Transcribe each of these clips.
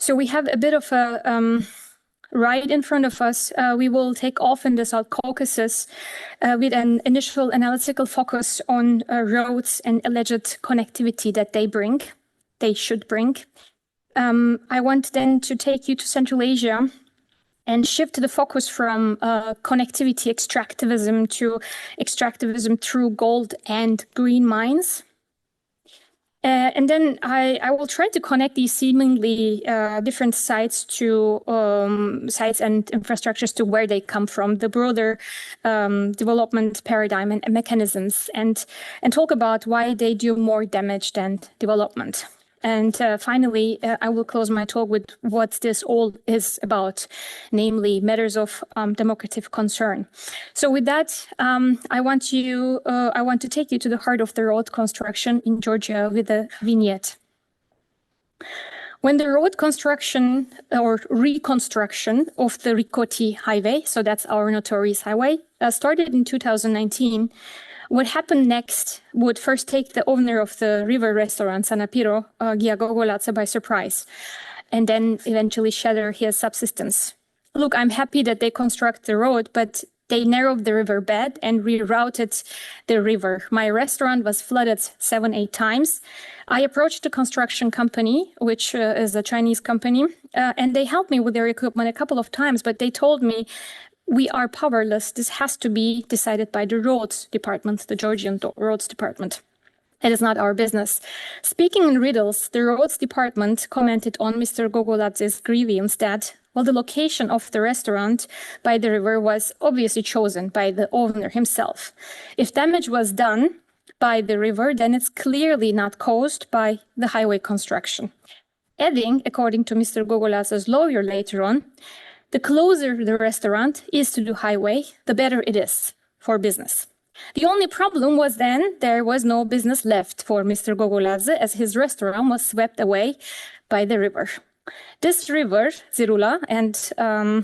So we have a bit of a right in front of us. We will take off in the South Caucasus with an initial analytical focus on roads and alleged connectivity that they should bring. I want then to take you to Central Asia and shift the focus from connectivity extractivism to extractivism through gold and green mines. And then I will try to connect these seemingly different sites to sites and infrastructures to where they come from, the broader development paradigm and mechanisms, and talk about why they do more damage than development. And finally, I will close my talk with what this all is about, namely matters of democratic concern. So with that, I want to take you to the heart of the road construction in Georgia with a vignette. When the road construction or reconstruction of the Rikoti Highway, so that's our notorious highway, started in 2019, what happened next would first take the owner of the river restaurant, Sanapiro, Gia Gogolatse, by surprise, and then eventually shatter his subsistence. Look, I'm happy that they construct the road, but they narrowed the river bed and rerouted the river. My restaurant was flooded 7-8 times. I approached the construction company, which is a Chinese company, and they helped me with their equipment a couple of times, but they told me, we are powerless. This has to be decided by the roads department, the Georgian roads department. It is not our business. Speaking in riddles, the roads department commented on Mr. Gogolatse's grievance that, well, the location of the restaurant by the river was obviously chosen by the owner himself. If damage was done by the river, then it's clearly not caused by the highway construction. Adding, according to Mr. Gogolatse's lawyer later on, the closer the restaurant is to the highway, the better it is for business. The only problem was then there was no business left for Mr. Gogolatse as his restaurant was swept away by the river. This river, Zirula, and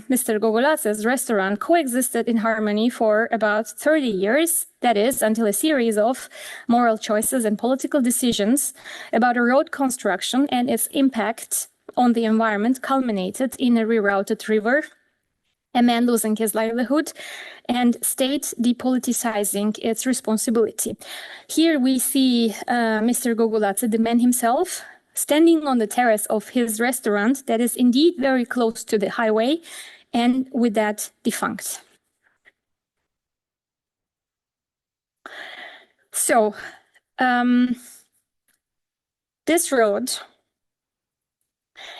Mr. Gogolatse's restaurant coexisted in harmony for about 30 years, that is, until a series of moral choices and political decisions about a road construction and its impact on the environment culminated in a rerouted river, a man losing his livelihood, and state depoliticizing its responsibility. Here we see Mr. Gogolatse, the man himself, standing on the terrace of his restaurant that is indeed very close to the highway, and with that defunct. So, this road,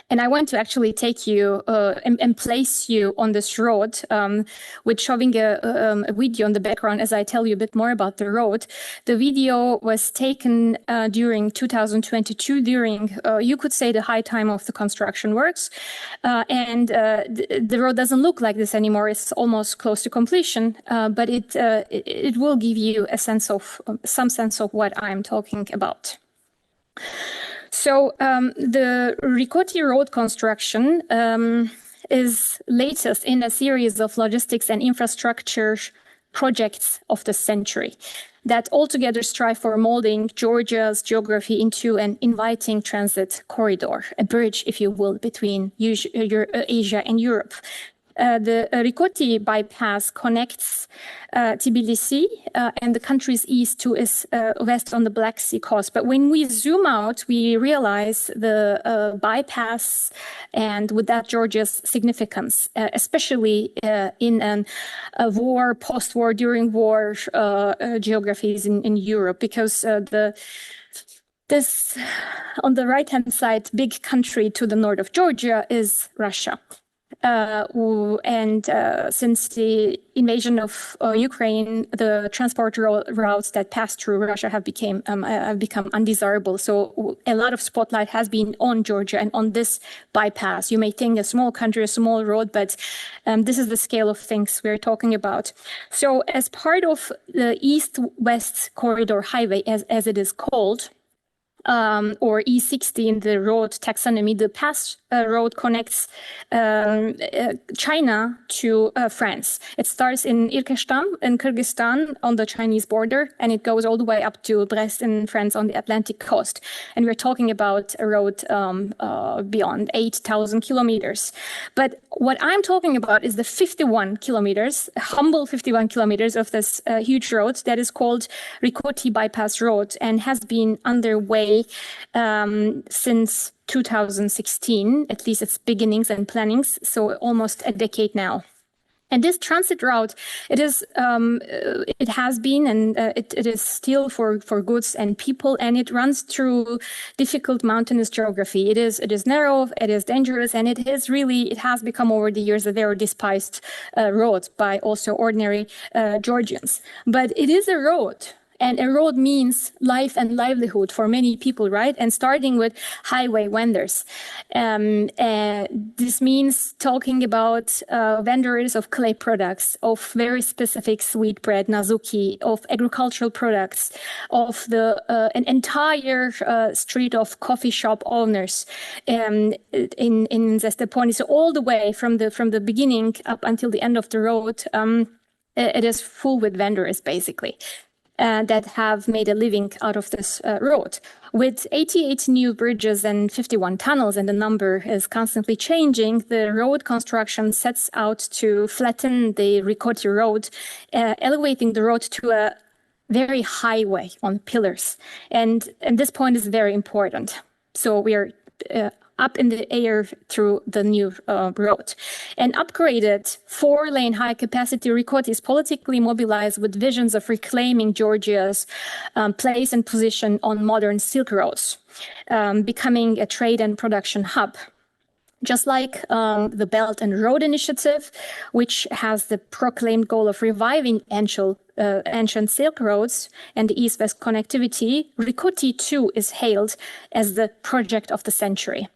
and I want to actually take you and place you on this road with showing a video in the background as I tell you a bit more about the road. The video was taken during 2022, during, you could say, the high time of the construction works. And the road doesn't look like this anymore. It's almost close to completion, but it will give you a sense of, some sense of what I'm talking about. So the Rikoti road construction is latest in a series of logistics and infrastructure projects of the century that altogether strive for molding Georgia's geography into an inviting transit corridor, a bridge, if you will, between Asia and Europe. The Rikoti bypass connects Tbilisi and the country's east to its west on the Black Sea coast. But when we zoom out, we realize the bypass and with that Georgia's significance, especially in a war, post-war, during war geographies in Europe, because this on the right-hand side, big country to the north of Georgia is Russia. Since the invasion of Ukraine, the transport routes that pass through Russia have become undesirable. So a lot of spotlight has been on Georgia and on this bypass. You may think a small country, a small road, but this is the scale of things we're talking about. So as part of the East-West Corridor Highway, as it is called, or E60 in the road taxonomy, the past road connects China to France. It starts in Irkestan in Kyrgyzstan on the Chinese border, and it goes all the way up to Brest in France on the Atlantic coast. And we're talking about a road beyond 8,000 kilometers. But what I'm talking about is the 51 kilometers, humble 51 kilometers of this huge road that is called Rikoti Bypass Road and has been underway since 2016, at least its beginnings and plannings, so almost a decade now. And this transit route, it has been, and it is still for goods and people, and it runs through difficult mountainous geography. It is narrow, it is dangerous, and it has become over the years a very despised road by also ordinary Georgians. But it is a road. And a road means life and livelihood for many people, right? And starting with highway vendors. This means talking about vendors of clay products, of very specific sweetbread, nazuki, of agricultural products, of an entire street of coffee shop owners in Zesteponi. So all the way from the beginning up until the end of the road, it is full with vendors, basically. That have made a living out of this road. With 88 new bridges and 51 tunnels, and the number is constantly changing, the road construction sets out to flatten the Rikoti road, elevating the road to a very highway on pillars. And this point is very important. So we are up in the air through the new road. An upgraded 4-lane high-capacity Rikoti is politically mobilized with visions of reclaiming Georgia's place and position on modern Silk roads, becoming a trade and production hub. Just like the Belt and Road Initiative, which has the proclaimed goal of reviving ancient Silk roads and the East-West connectivity, Rikoti too is hailed as the project of the century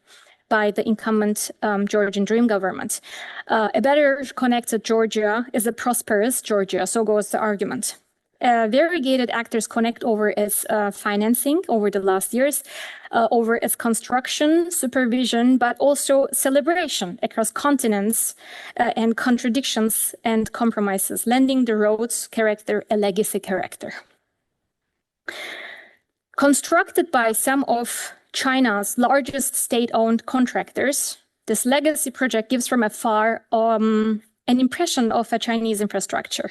by the incumbent Georgian Dream government. A better connected Georgia is a prosperous Georgia, so goes the argument. Variegated actors connect over its financing over the last years, over its construction, supervision, but also celebration across continents and contradictions and compromises, lending the road's character a legacy character. Constructed by some of China's largest state-owned contractors, this legacy project gives from afar an impression of a Chinese infrastructure.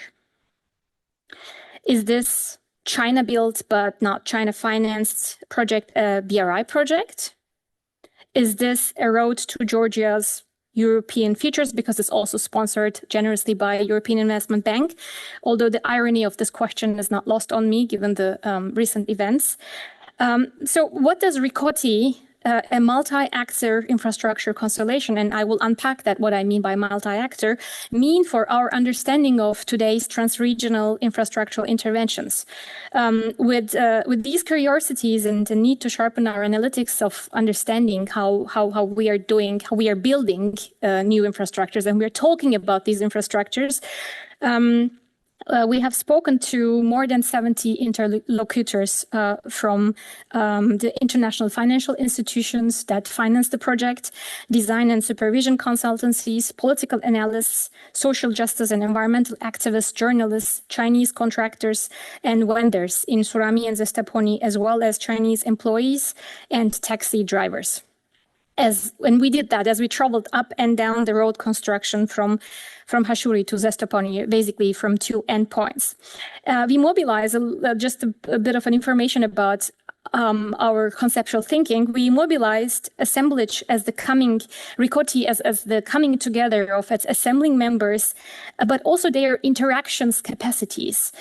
Is this China-built but not China-financed project a BRI project? Is this a road to Georgia's European features because it's also sponsored generously by a European Investment Bank? Although the irony of this question is not lost on me given the recent events. So what does Rikoti, a multi-actor infrastructure constellation, and I will unpack that, what I mean by multi-actor, mean for our understanding of today's transregional infrastructural interventions? With these curiosities and the need to sharpen our analytics of understanding how we are building new infrastructures, and we're talking about these infrastructures, we have spoken to more than 70 interlocutors from the international financial institutions that finance the project, design and supervision consultancies, political analysts, social justice and environmental activists, journalists, Chinese contractors and vendors in Surami and Zesteponi, as well as Chinese employees and taxi drivers. When we did that, as we traveled up and down the road construction from Hashuri to Zesteponi, basically from two endpoints, we mobilized just a bit of an information about our conceptual thinking. We mobilized assemblage as the coming Rikoti as the coming together of its assembling members, but also their interactions capacities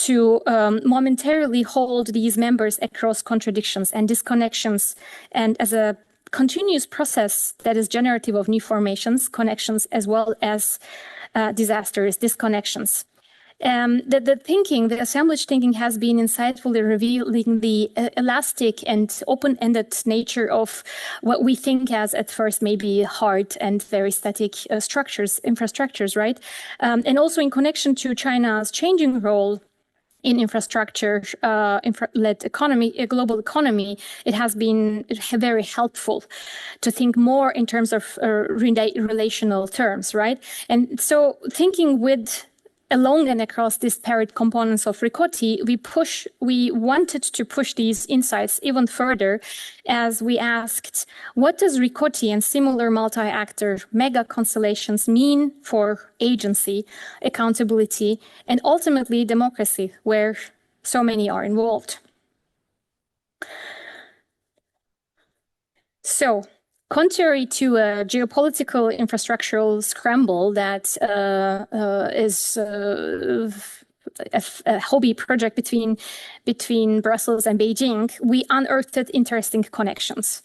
to momentarily hold these members across contradictions and disconnections, and as a continuous process that is generative of new formations, connections, as well as disasters, disconnections. The assemblage thinking has been insightfully revealing the elastic and open-ended nature of what we think as at first maybe hard and very static infrastructures, right? And also in connection to China's changing role in infrastructure-led economy, a global economy, it has been very helpful to think more in terms of relational terms, right? And so thinking along and across disparate components of Rikoti, we wanted to push these insights even further as we asked, what does Rikoti and similar multi-actor mega constellations mean for agency, accountability, and ultimately democracy, where so many are involved? So, contrary to a geopolitical infrastructural scramble that is a hobby project between Brussels and Beijing, we unearthed interesting connections.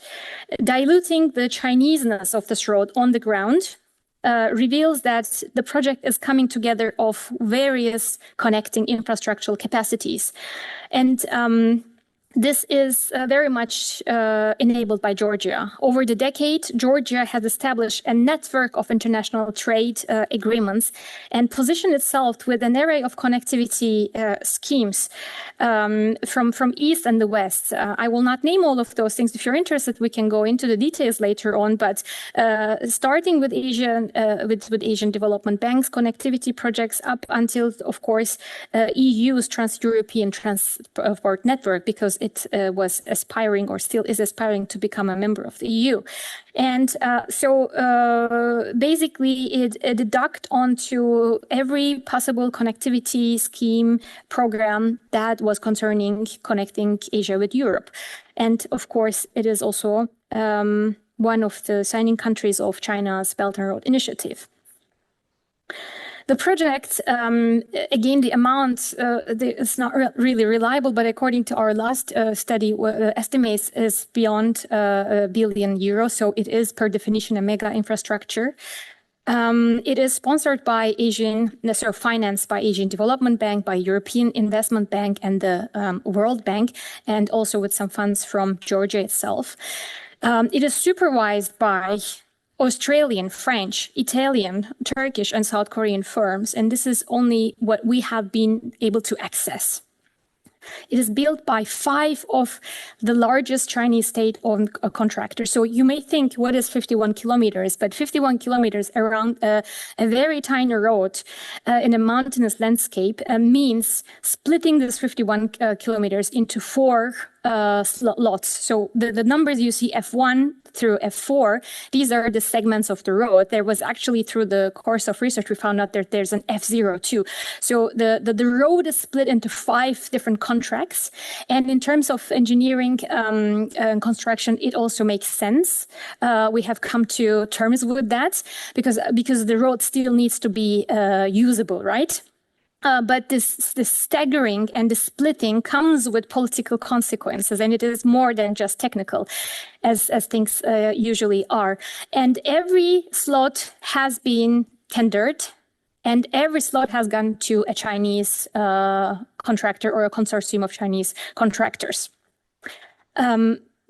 Diluting the Chineseness of this road on the ground reveals that the project is coming together of various connecting infrastructural capacities. And this is very much enabled by Georgia. Over the decade, Georgia has established a network of international trade agreements and positioned itself with an array of connectivity schemes from East and the West. I will not name all of those things. If you're interested, we can go into the details later on. But starting with Asian development banks, connectivity projects up until, of course, EU's Trans-European Transport Network, because it was aspiring or still is aspiring to become a member of the EU. And so basically it docked onto every possible connectivity scheme program that was concerning connecting Asia with Europe. And of course, it is also one of the signing countries of China's Belt and Road Initiative. The project, again, the amount is not really reliable, but according to our last study, estimates is beyond €1 billion. So it is, per definition, a mega infrastructure. It is sponsored by financed by Asian Development Bank, by European Investment Bank and the World Bank, and also with some funds from Georgia itself. It is supervised by Australian, French, Italian, Turkish, and South Korean firms, and this is only what we have been able to access. It is built by 5 of the largest Chinese state-owned contractors. So you may think, what is 51 kilometers? But 51 kilometers around a very tiny road in a mountainous landscape means splitting this 51 kilometers into 4 lots. So the numbers you see, F1 through F4, these are the segments of the road. There was actually, through the course of research, we found out that there's an F0 too. So the road is split into 5 different contracts. And in terms of engineering and construction, it also makes sense. We have come to terms with that because the road still needs to be usable, right? But this staggering and the splitting comes with political consequences, and it is more than just technical, as things usually are. And every slot has been tendered, and every slot has gone to a Chinese contractor or a consortium of Chinese contractors.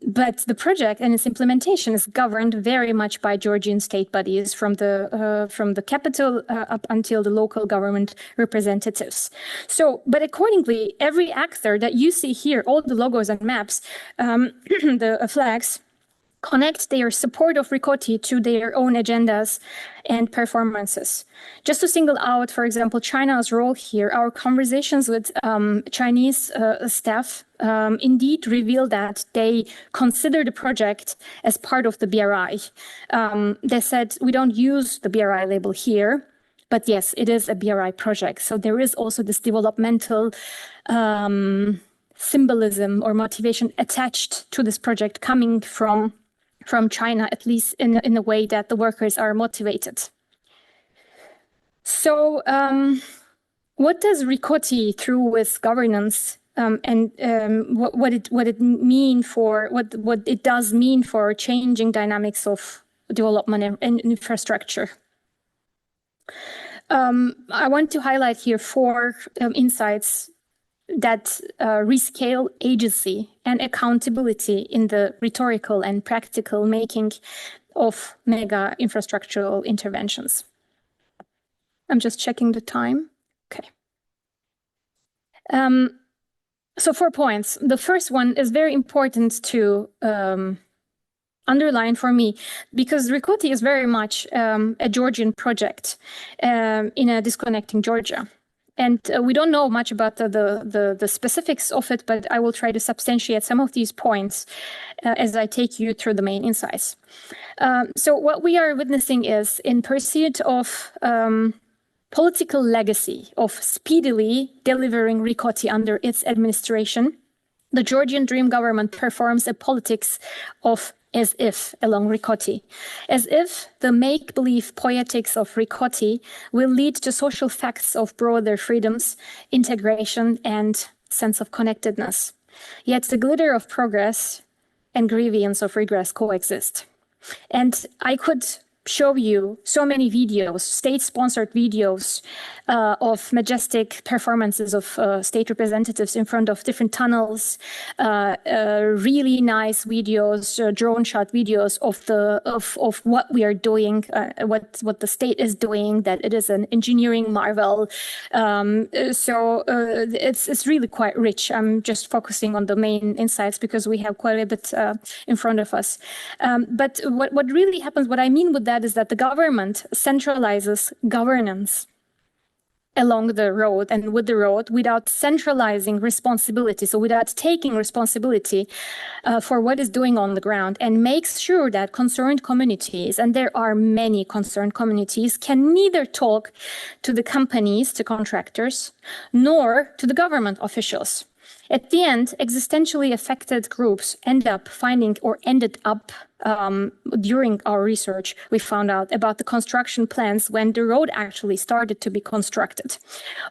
But the project and its implementation is governed very much by Georgian state bodies, from the capital up until the local government representatives. So, but accordingly, every actor that you see here, all the logos and maps, the flags, connect their support of Rikoti to their own agendas and performances. Just to single out, for example, China's role here, our conversations with Chinese staff indeed reveal that they consider the project as part of the BRI. They said, we don't use the BRI label here, but yes, it is a BRI project. So there is also this developmental symbolism or motivation attached to this project coming from China, at least in a way that the workers are motivated. So what does Rikoti, through its governance and what it does mean for changing dynamics of development and infrastructure? I want to highlight here 4 insights that rescale agency and accountability in the rhetorical and practical making of mega infrastructural interventions. I'm just checking the time. Okay. So 4 points. The first one is very important to underline for me, because Rikoti is very much a Georgian project in a disconnecting Georgia. And we don't know much about the specifics of it, but I will try to substantiate some of these points as I take you through the main insights. So what we are witnessing is, in pursuit of political legacy of speedily delivering Rikoti under its administration, the Georgian Dream government performs a politics of as if along Rikoti, as if the make-believe poetics of Rikoti will lead to social facts of broader freedoms, integration, and sense of connectedness. Yet the glitter of progress and grievance of regress coexist. And I could show you so many videos, state-sponsored videos of majestic performances of state representatives in front of different tunnels, really nice videos, drone shot videos of what we are doing, what the state is doing, that it is an engineering marvel. So it's really quite rich. I'm just focusing on the main insights because we have quite a bit in front of us. But what really happens, what I mean with that is that the government centralizes governance along the road and with the road without centralizing responsibility, so without taking responsibility for what is doing on the ground, and makes sure that concerned communities, and there are many concerned communities, can neither talk to the companies, to contractors, nor to the government officials. At the end, existentially affected groups ended up during our research, we found out about the construction plans when the road actually started to be constructed.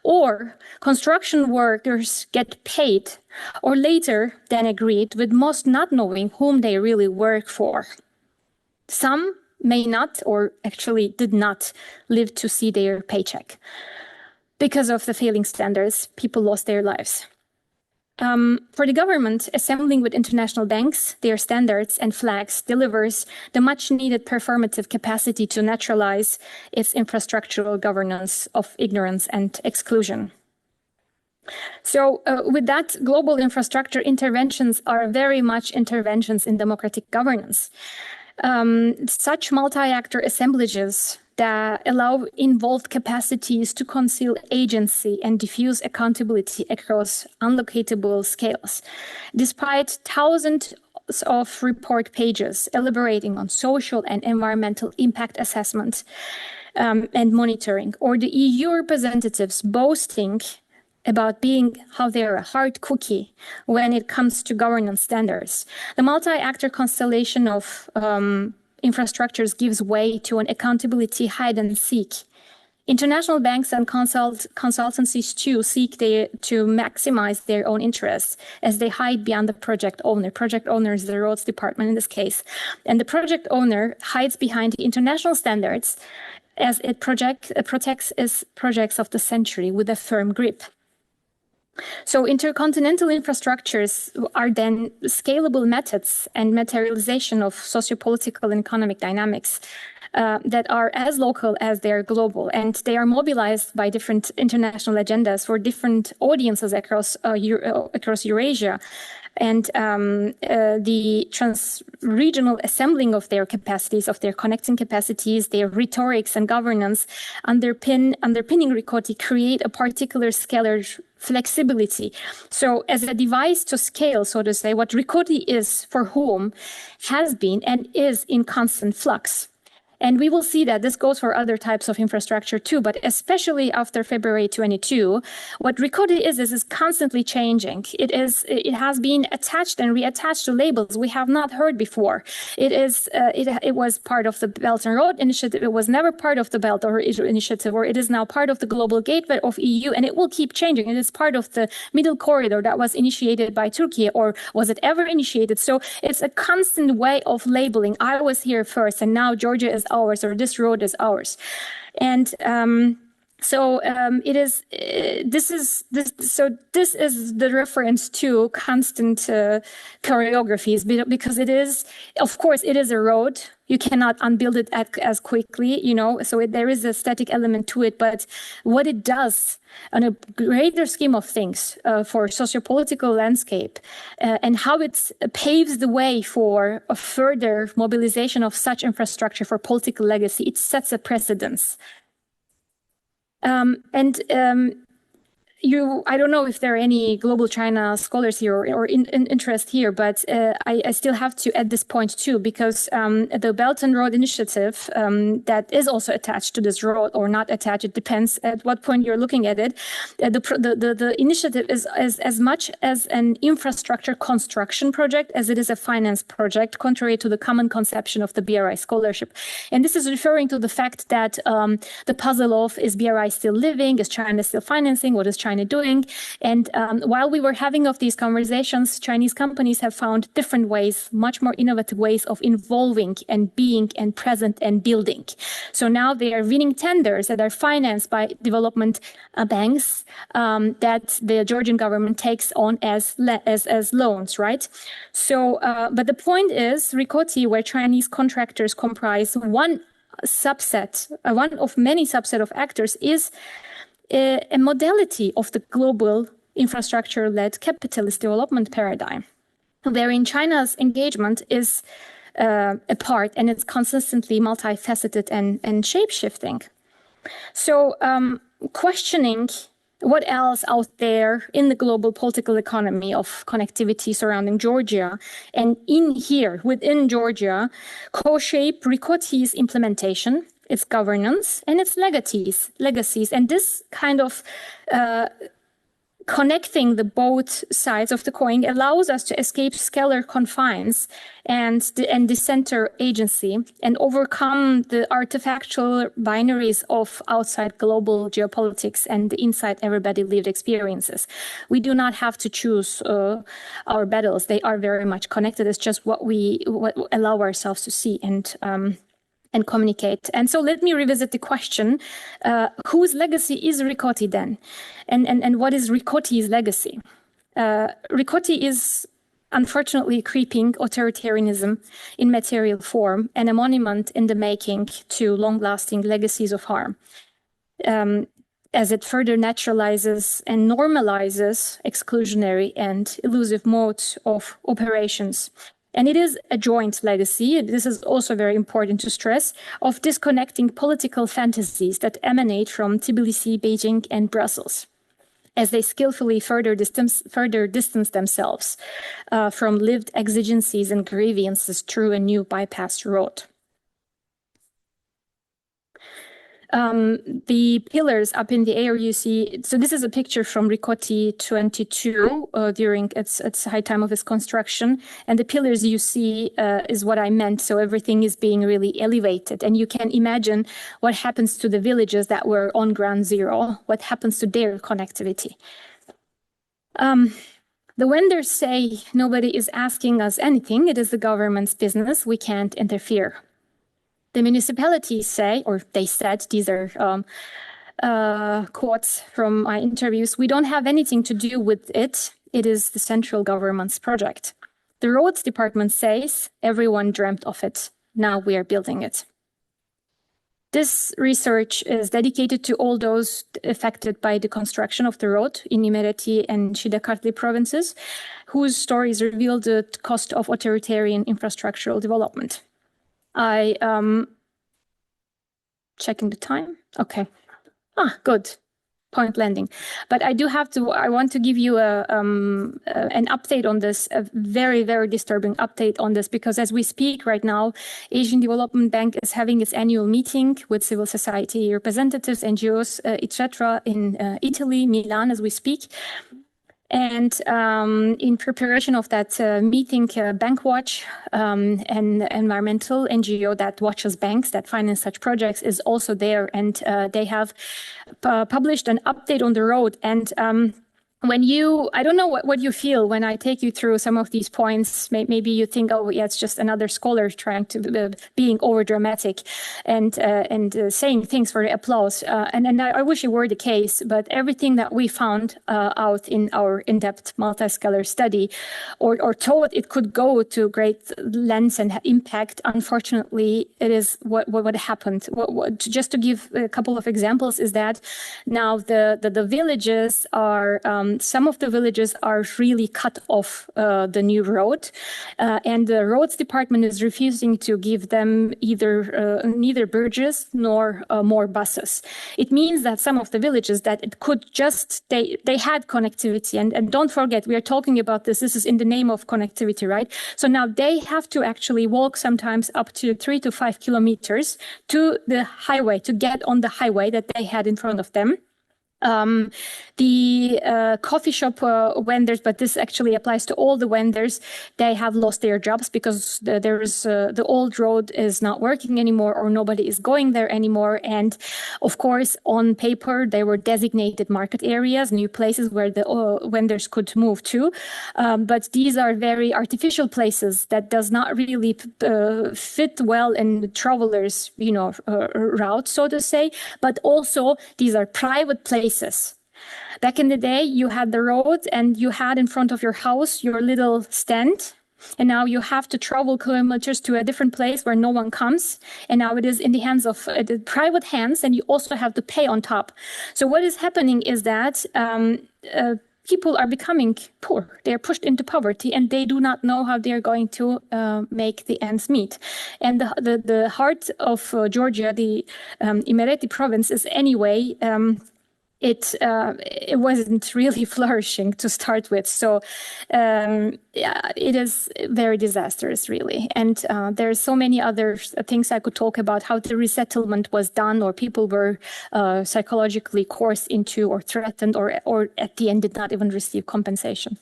Or construction workers get paid, or later than agreed, with most not knowing whom they really work for. Some may not, or actually did not, live to see their paycheck. Because of the failing standards, people lost their lives. For the government, assembling with international banks, their standards and flags delivers the much-needed performative capacity to neutralize its infrastructural governance of ignorance and exclusion. So with that, global infrastructure interventions are very much interventions in democratic governance. Such multi-actor assemblages that allow involved capacities to conceal agency and diffuse accountability across unlocatable scales. Despite thousands of report pages elaborating on social and environmental impact assessment and monitoring, or the EU representatives boasting about being how they're a hard cookie when it comes to governance standards, the multi-actor constellation of infrastructures gives way to an accountability hide and seek. International banks and consultancies too seek to maximize their own interests as they hide behind the project owner. Project owner is the roads department in this case. And the project owner hides behind the international standards as it protects its projects of the century with a firm grip. So intercontinental infrastructures are then scalable methods and materialization of sociopolitical and economic dynamics that are as local as they are global, and they are mobilized by different international agendas for different audiences across Eurasia. And the trans-regional assembling of their capacities, of their connecting capacities, their rhetorics and governance underpinning Rikoti create a particular scalar flexibility. So as a device to scale, so to say, what Rikoti is for whom has been and is in constant flux. And we will see that this goes for other types of infrastructure too, but especially after February 22, what Rikoti is constantly changing. It has been attached and reattached to labels we have not heard before. It was part of the Belt and Road Initiative. It was never part of the Belt or Initiative, or it is now part of the Global Gateway of EU, and it will keep changing. It is part of the Middle Corridor that was initiated by Turkey, or was it ever initiated? So it's a constant way of labeling. I was here first, and now Georgia is ours, or this road is ours. And this is the reference to constant choreographies, because it is, of course, it is a road. You cannot unbuild it as quickly, so there is a static element to it. But what it does on a greater scheme of things for sociopolitical landscape and how it paves the way for a further mobilization of such infrastructure for political legacy, it sets a precedence. I don't know if there are any global China scholars here or interest here, but I still have to add this point too, because the Belt and Road Initiative that is also attached to this road or not attached, it depends at what point you're looking at it. The initiative is as much as an infrastructure construction project as it is a finance project, contrary to the common conception of the BRI scholarship. And this is referring to the fact that the puzzle of, is BRI still living? Is China still financing? What is China doing? And while we were having of these conversations, Chinese companies have found different ways, much more innovative ways of involving and being and present and building. So now they are winning tenders that are financed by development banks that the Georgian government takes on as loans, right? So, but the point is, Rikoti, where Chinese contractors comprise one of many subset of actors, is a modality of the global infrastructure-led capitalist development paradigm, wherein China's engagement is a part, and it's consistently multifaceted and shape-shifting. So questioning what else out there in the global political economy of connectivity surrounding Georgia, and within Georgia, co-shape Rikoti's implementation, its governance, and its legacies. And this kind of connecting the both sides of the coin allows us to escape scalar confines and the center agency and overcome the artifactual binaries of outside global geopolitics and the inside everybody lived experiences. We do not have to choose our battles. They are very much connected. It's just what allow ourselves to see and communicate. And so let me revisit the question, whose legacy is Rikoti then? And what is Rikoti's legacy? Rikoti is unfortunately creeping authoritarianism in material form and a monument in the making to long-lasting legacies of harm, as it further naturalizes and normalizes exclusionary and elusive modes of operations. And it is a joint legacy, this is also very important to stress, of disconnecting political fantasies that emanate from Tbilisi, Beijing, and Brussels, as they skillfully further distance themselves from lived exigencies and grievances through a new bypass road. The pillars up in the air you see, so this is a picture from Rikoti 22 during its high time of its construction. And the pillars you see is what I meant. So everything is being really elevated. And you can imagine what happens to the villages that were on ground zero, what happens to their connectivity. The vendors say nobody is asking us anything. It is the government's business. We can't interfere. The municipalities say, or they said, these are quotes from my interviews, we don't have anything to do with it. It is the central government's project. The roads department says everyone dreamt of it. Now we are building it. This research is dedicated to all those affected by the construction of the road in Imereti and Şidakartlı provinces, whose stories reveal the cost of authoritarian infrastructural development. Checking the time. Okay. Good. Point landing. But I want to give you an update on this, a very, very disturbing update on this, because as we speak right now, Asian Development Bank is having its annual meeting with civil society representatives, NGOs, etc. in Italy, Milan, as we speak. And in preparation of that meeting, Bankwatch, an environmental NGO that watches banks that finance such projects, is also there. And they have published an update on the road. And when you, I don't know what you feel when I take you through some of these points. Maybe you think, oh, yeah, it's just another scholar trying to being over dramatic and saying things for the applause. And I wish it were the case, but everything that we found out in our in-depth multi-scalar study, or thought it could go to great lengths and impact, unfortunately, it is what happened. Just to give a couple of examples, is that now the villages are. Some of the villages are really cut off the new road, and the roads department is refusing to give them neither bridges nor more buses. It means that some of the villages that it could just, they had connectivity, and don't forget, we are talking about this is in the name of connectivity, right? So now they have to actually walk sometimes up to 3 to 5 kilometers to the highway, to get on the highway that they had in front of them. The coffee shop vendors, but this actually applies to all the vendors, they have lost their jobs because the old road is not working anymore, or nobody is going there anymore. And of course, on paper, they were designated market areas, new places where the vendors could move to. But these are very artificial places that does not really fit well in the travelers, route, so to say. But also, these are private places. Back in the day, you had the road and you had in front of your house your little stand. And now you have to travel kilometers to a different place where no one comes. And now it is in the hands of the private hands, and you also have to pay on top. So what is happening is that people are becoming poor. They are pushed into poverty, and they do not know how they are going to make the ends meet. And the heart of Georgia, the Imereti province, is anyway. It wasn't really flourishing to start with. So it is very disastrous, really. And there's so many other things I could talk about, how the resettlement was done, or people were psychologically coerced into or threatened, or at the end did not even receive compensation.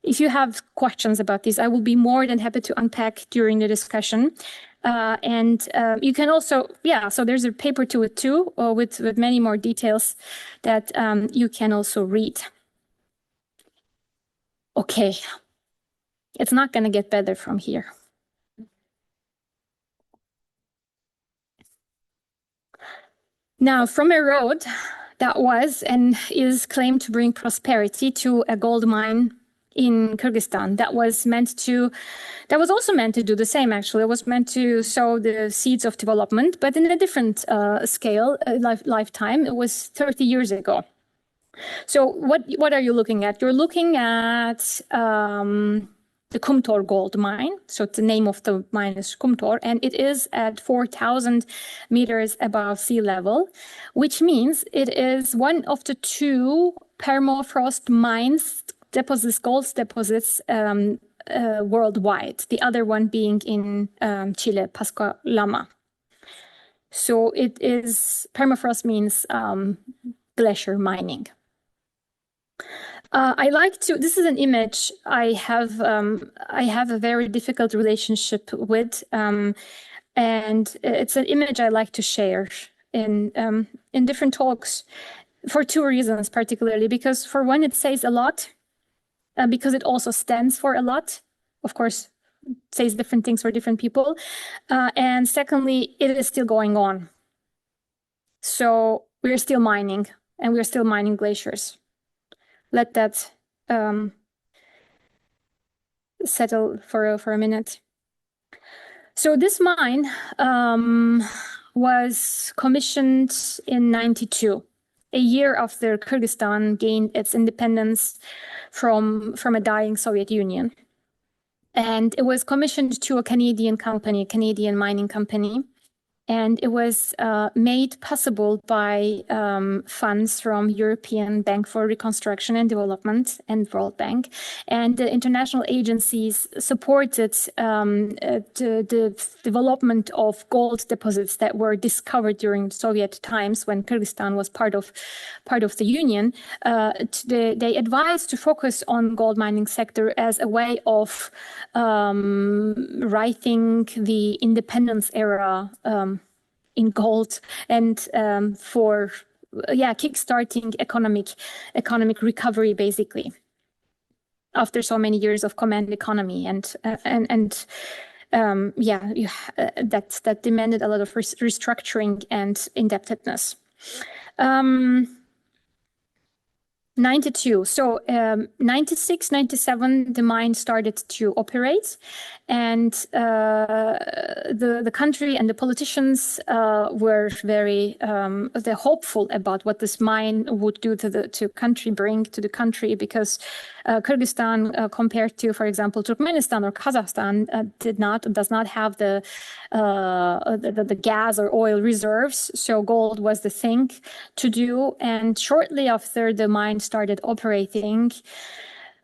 If you have questions about this, I will be more than happy to unpack during the discussion. And you can also, so there's a paper to it too, with many more details that you can also read. Okay, it's not going to get better from here. Now, from a road that was and is claimed to bring prosperity to a gold mine in Kyrgyzstan that was also meant to do the same, actually. It was meant to sow the seeds of development, but in a different scale, lifetime. It was 30 years ago. So what are you looking at? You're looking at the Kumtor gold mine. So the name of the mine is Kumtor, and it is at 4,000 meters above sea level, which means it is one of the 2 permafrost mines gold deposits worldwide, the other one being in Chile, Pascua Lama. So it is, permafrost means glacier mining. This is an image I have a very difficult relationship with, and it's an image I like to share in different talks for 2 reasons, particularly, because for one, it says a lot. Because it also stands for a lot, of course, says different things for different people. And secondly, it is still going on. So we're still mining, and we're still mining glaciers. Let that settle for a minute. So this mine was commissioned in 1992. A year after Kyrgyzstan gained its independence from a dying Soviet Union. And it was commissioned to a Canadian mining company. And it was made possible by funds from European Bank for Reconstruction and Development and World Bank. And the international agencies supported the development of gold deposits that were discovered during Soviet times when Kyrgyzstan was part of the Union. They advised to focus on gold mining sector as a way of writing the independence era in gold, and for kickstarting economic recovery, basically, after so many years of command economy that demanded a lot of restructuring and indebtedness. 92. So 96, 97, the mine started to operate, and the country and the politicians were very they're hopeful about what this mine would do bring to the country, because Kyrgyzstan, compared to, for example, Turkmenistan or Kazakhstan, does not have the gas or oil reserves. So gold was the thing to do. And shortly after the mine started operating,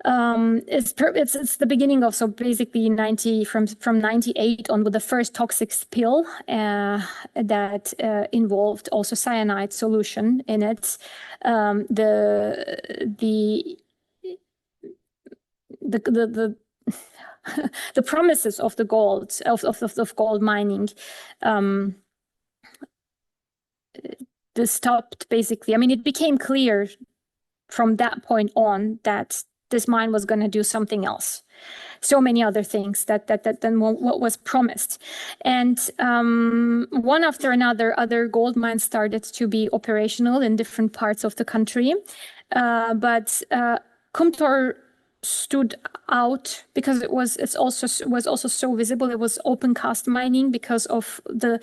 it's the beginning of, so basically from 98 on, with the first toxic spill that involved also cyanide solution in it. The promises of the gold of gold mining this stopped, basically. I mean, it became clear from that point on that this mine was going to do something else. So many other things than what was promised. And one after another, other gold mines started to be operational in different parts of the country. But Kumtor stood out because it was also so visible. It was open cast mining because of the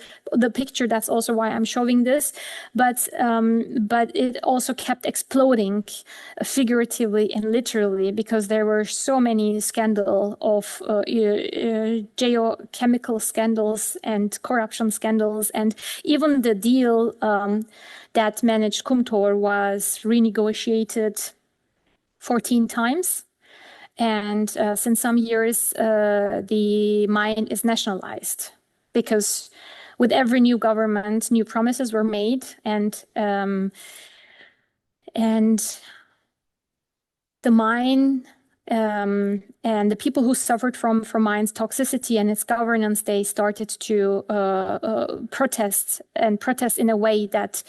picture. That's also why I'm showing this. But it also kept exploding, figuratively and literally, because there were so many scandals of geochemical scandals and corruption scandals, and even the deal that managed Kumtor was renegotiated 14 times. And since some years, the mine is nationalized, because with every new government, new promises were made, and the mine and the people who suffered from mine's toxicity and its governance, they started to protest in a way that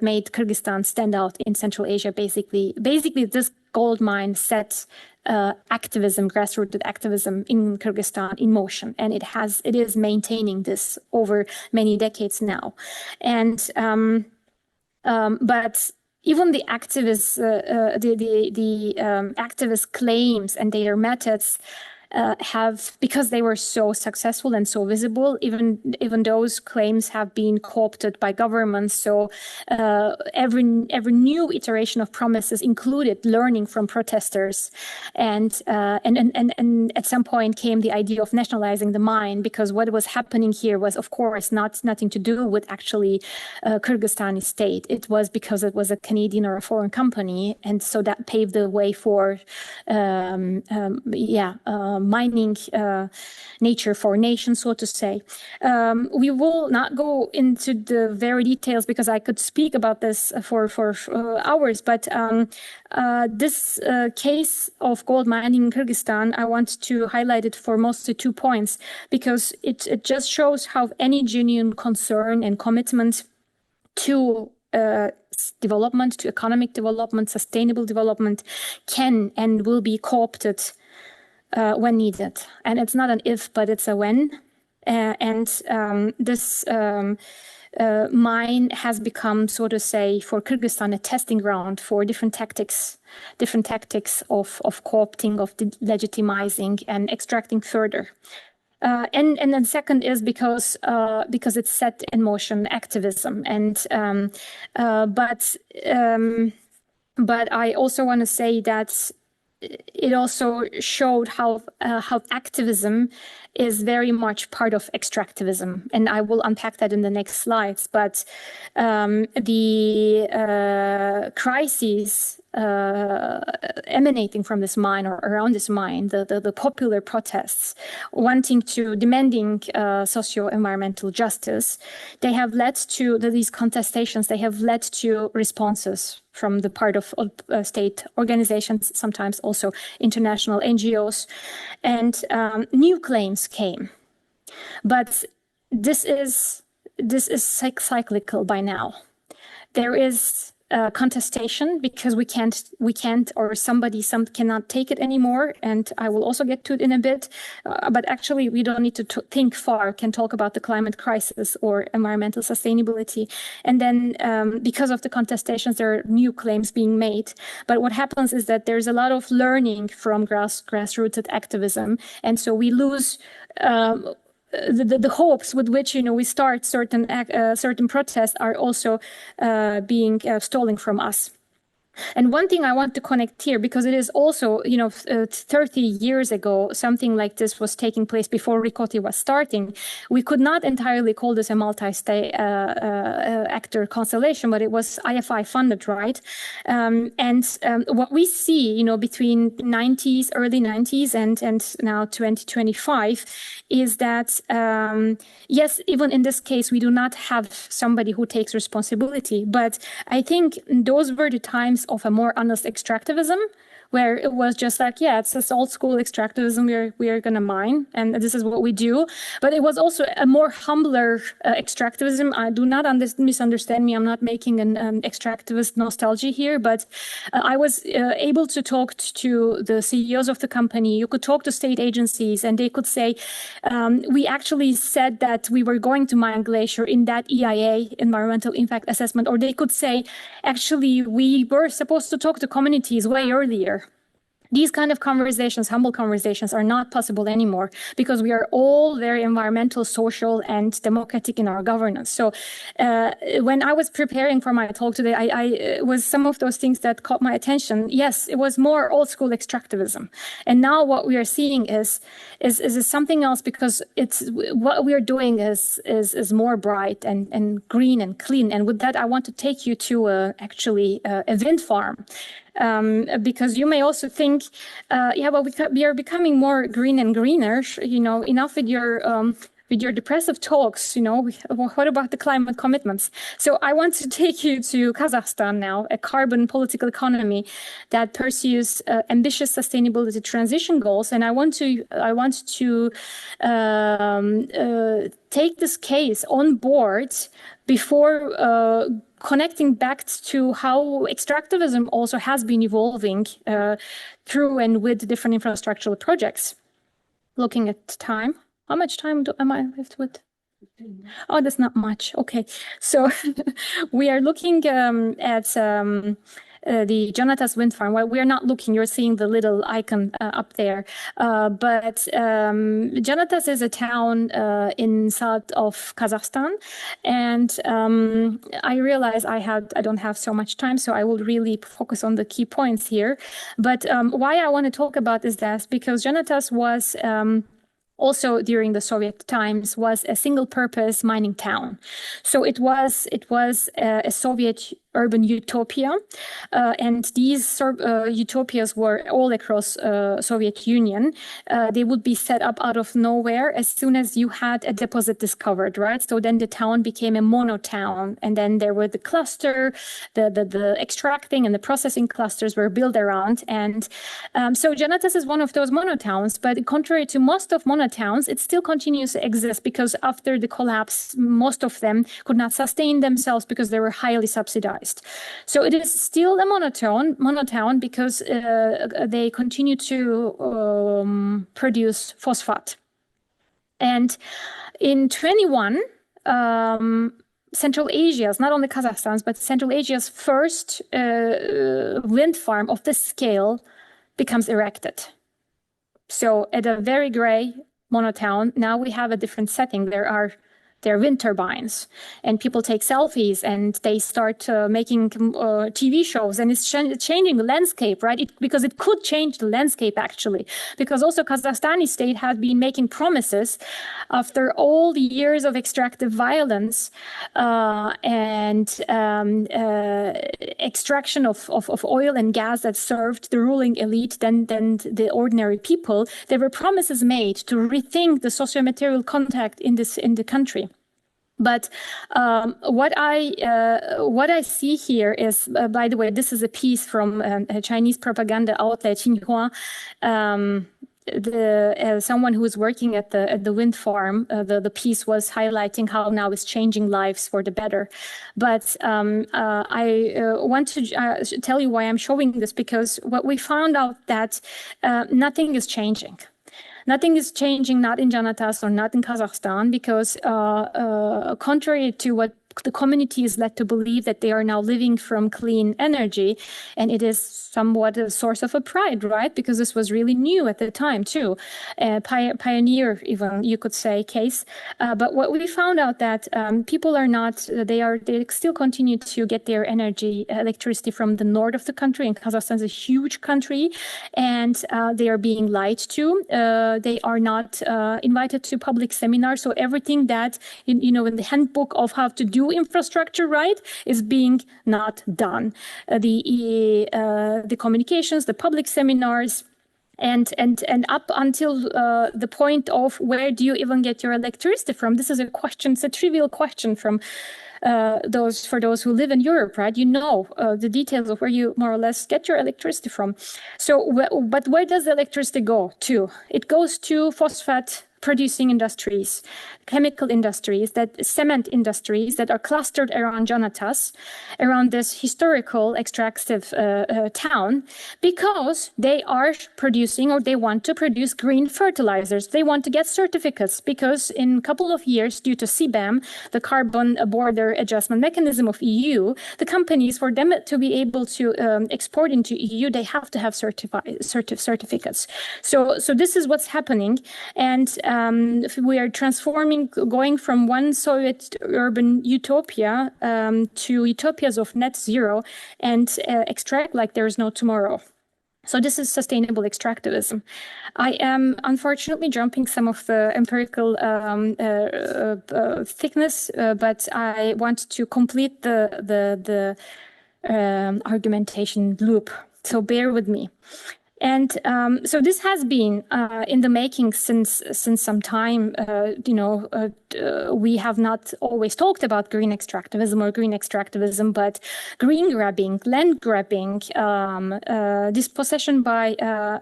made Kyrgyzstan stand out in Central Asia. Basically, this gold mine set activism, grassroots activism in Kyrgyzstan in motion, and it is maintaining this over many decades now. And but even the activists, activist claims and their methods because they were so successful and so visible, even those claims have been co-opted by governments. So every new iteration of promises included learning from protesters, and at some point came the idea of nationalizing the mine, because what was happening here was, of course, nothing to do with actually Kyrgyzstani state. It was because it was a Canadian or a foreign company, and so that paved the way for mining nature for nation, so to say. We will not go into the very details, because I could speak about this for hours, but this case of gold mining in Kyrgyzstan, I want to highlight it for mostly 2 points, because it just shows how any genuine concern and commitment to development, to economic development, sustainable development, can and will be co-opted when needed. And it's not an if, but it's a when. This mine has become, so to say, for Kyrgyzstan, a testing ground for different tactics of co-opting, of legitimizing and extracting further. And then second is because it set in motion activism, but I also want to say that it also showed how activism is very much part of extractivism, and I will unpack that in the next slides. But the crises emanating from this mine or around this mine, the popular protests demanding socio-environmental justice, they have led to these contestations. They have led to responses from the part of state organizations, sometimes also international NGOs, and new claims came. But this is cyclical by now. there is contestation because we can't, or some cannot take it anymore. And I will also get to it in a bit. But actually, we don't need to think far, can talk about the climate crisis or environmental sustainability. And then because of the contestations, there are new claims being made. But what happens is that there's a lot of learning from grassroots activism. And so we lose the hopes with which we start certain protests are also being stolen from us. And one thing I want to connect here, because it is also, 30 years ago, something like this was taking place before Rikoti was starting. We could not entirely call this a multi-state actor constellation, but it was IFI funded, right? And what we see, between early 90s and now 2025 is that, yes, even in this case, we do not have somebody who takes responsibility. But I think those were the times of a more honest extractivism, where it was just like, yeah, it's this old school extractivism, we are going to mine, and this is what we do. But it was also a more humbler extractivism. I do not misunderstand me. I'm not making an extractivist nostalgia here, but I was able to talk to the CEOs of the company. You could talk to state agencies, and they could say, we actually said that we were going to mine glacier in that EIA, environmental impact assessment, or they could say, actually, we were supposed to talk to communities way earlier. These kind of conversations, humble conversations, are not possible anymore because we are all very environmental, social, and democratic in our governance. So when I was preparing for my talk today, I was some of those things that caught my attention. Yes, it was more old school extractivism. And now what we are seeing is something else, because it's what we are doing is more bright and green and clean. And with that, I want to take you to actually a wind farm. Because you may also think, we are becoming more green and greener. Enough with your depressive talks. What about the climate commitments? So I want to take you to Kazakhstan now, a carbon political economy that pursues ambitious sustainability transition goals, and I want to take this case on board before connecting back to how extractivism also has been evolving through and with different infrastructural projects. Looking at time, how much time am I left with? Oh, that's not much. Okay, so we are looking at the Janatas wind farm. Well, we are not looking, you're seeing the little icon up there. But Janatas is a town in south of Kazakhstan. And I realize I don't have so much time, so I will really focus on the key points here. But why I want to talk about this is because Janatas was also during the Soviet times was a single-purpose mining town. So it was a Soviet urban utopia, and these utopias were all across Soviet Union. They would be set up out of nowhere as soon as you had a deposit discovered, right? So then the town became a mono town, and then there were the cluster, the extracting and the processing clusters were built around. And so Janatas is one of those mono towns, but contrary to most of mono towns, it still continues to exist because after the collapse, most of them could not sustain themselves because they were highly subsidized. So it is still a monotown because they continue to produce phosphate. And in 21, Central Asia's, not only Kazakhstan's, but Central Asia's first wind farm of this scale becomes erected. So at a very gray monotown, now we have a different setting. There are wind turbines, and people take selfies, and they start making TV shows, and it's changing the landscape, right? Because it could change the landscape, actually, because also Kazakhstani state has been making promises after all the years of extractive violence and extraction of oil and gas that served the ruling elite than the ordinary people. There were promises made to rethink the socio-material contact in the country. But what I see here is, by the way, this is a piece from a Chinese propaganda outlet, Xinhua. someone who was working at the wind farm, the piece was highlighting how now it's changing lives for the better. But I want to tell you why I'm showing this, because what we found out that nothing is changing. Nothing is changing, not in Janatas or not in Kazakhstan, because contrary to what the community is led to believe, that they are now living from clean energy, and it is somewhat a source of a pride, right? Because this was really new at the time too, pioneer even, you could say, case. But what we found out that people are not, they still continue to get their electricity from the north of the country, and Kazakhstan is a huge country, and they are being lied to. They are not invited to public seminars, so everything that in the handbook of how to do infrastructure right is being not done. The communications, the public seminars, and up until the point of where do you even get your electricity from? This is a question, it's a trivial question from for those who live in Europe, right? You know the details of where you more or less get your electricity from. So, but where does the electricity go to? It goes to phosphate producing industries, chemical industries, cement industries that are clustered around Janatas, around this historical extractive town, because they are producing, or they want to produce, green fertilizers. They want to get certificates, because in a couple of years, due to CBAM, the carbon border adjustment mechanism of EU, the companies, for them to be able to export into EU, they have to have certificates. So this is what's happening, and we are transforming, going from one Soviet urban utopia to utopias of net zero, and extract like there is no tomorrow. So this is sustainable extractivism. I am unfortunately jumping some of the empirical thickness, but I want to complete the argumentation loop. So bear with me. And so this has been in the making since some time. We have not always talked about green extractivism, but green grabbing, land grabbing, dispossession by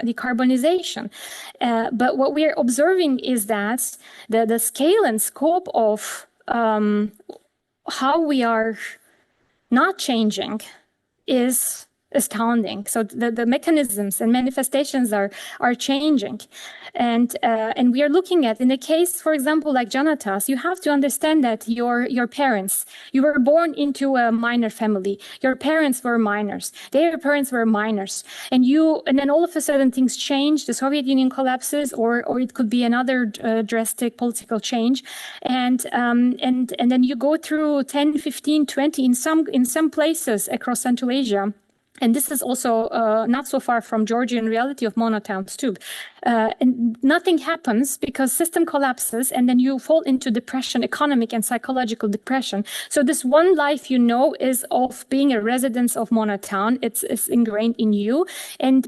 decarbonization. But what we are observing is that the scale and scope of how we are not changing is astounding. So the mechanisms and manifestations are changing, and we are looking at, in the case, for example, like Janatas, you have to understand that your parents, you were born into a miner family. Your parents were miners. Their parents were miners, and then all of a sudden things change. The Soviet Union collapses, or it could be another drastic political change, and then you go through 10, 15, 20 in some places across Central Asia. And this is also not so far from Georgian reality of monotowns too. And nothing happens because system collapses, and then you fall into depression, economic and psychological depression. So this one life is of being a resident of monotown. It's ingrained in you,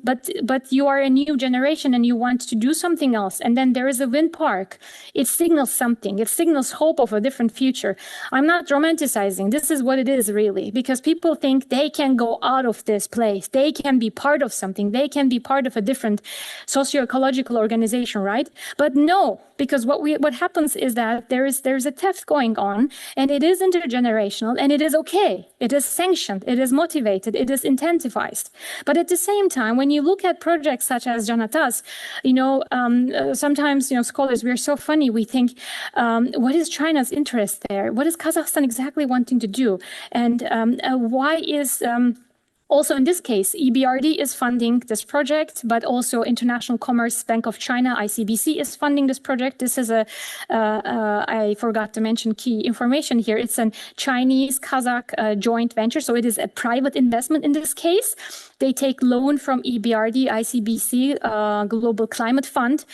but you are a new generation and you want to do something else. And then there is a wind park. It signals something. It signals hope of a different future. I'm not romanticizing. This is what it is really, because people think they can go out of this place. They can be part of something. They can be part of a different socio-ecological organization, right? But no, because what happens is that there's a theft going on, and it is intergenerational, and it is okay. It is sanctioned. It is motivated. It is intensified. But at the same time, when you look at projects such as Janatas, sometimes scholars, we're so funny. We think, what is China's interest there? What is Kazakhstan exactly wanting to do? And why is also, in this case, EBRD is funding this project, but also International Commerce Bank of China, ICBC, is funding this project. This is I forgot to mention key information here. It's a Chinese-Kazakh joint venture, so it is a private investment in this case. They take loan from EBRD, ICBC, Global Climate Fund,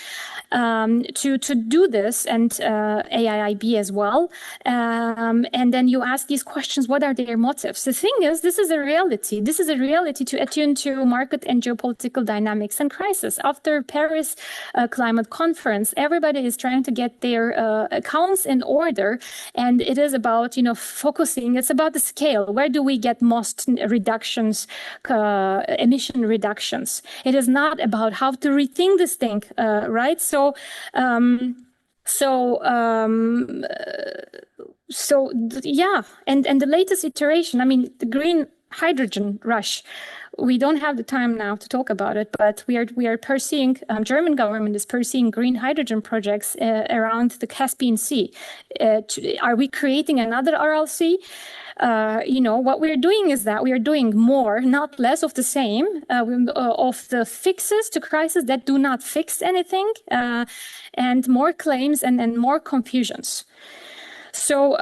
to do this, and AIIB as well. And then you ask these questions, what are their motives? The thing is, this is a reality. This is a reality to attune to market and geopolitical dynamics and crisis. After Paris Climate Conference, everybody is trying to get their accounts in order, and it is about focusing. It's about the scale. Where do we get most reductions emission reductions. It is not about how to rethink this thing, right? So yeah, and the latest iteration, I mean, the green hydrogen rush. We don't have the time now to talk about it, but we are pursuing, German government is pursuing green hydrogen projects around the Caspian Sea. Are we creating another RLC? What we're doing is that we are doing more, not less of the same, of the fixes to crisis that do not fix anything, and more claims and more confusions. So,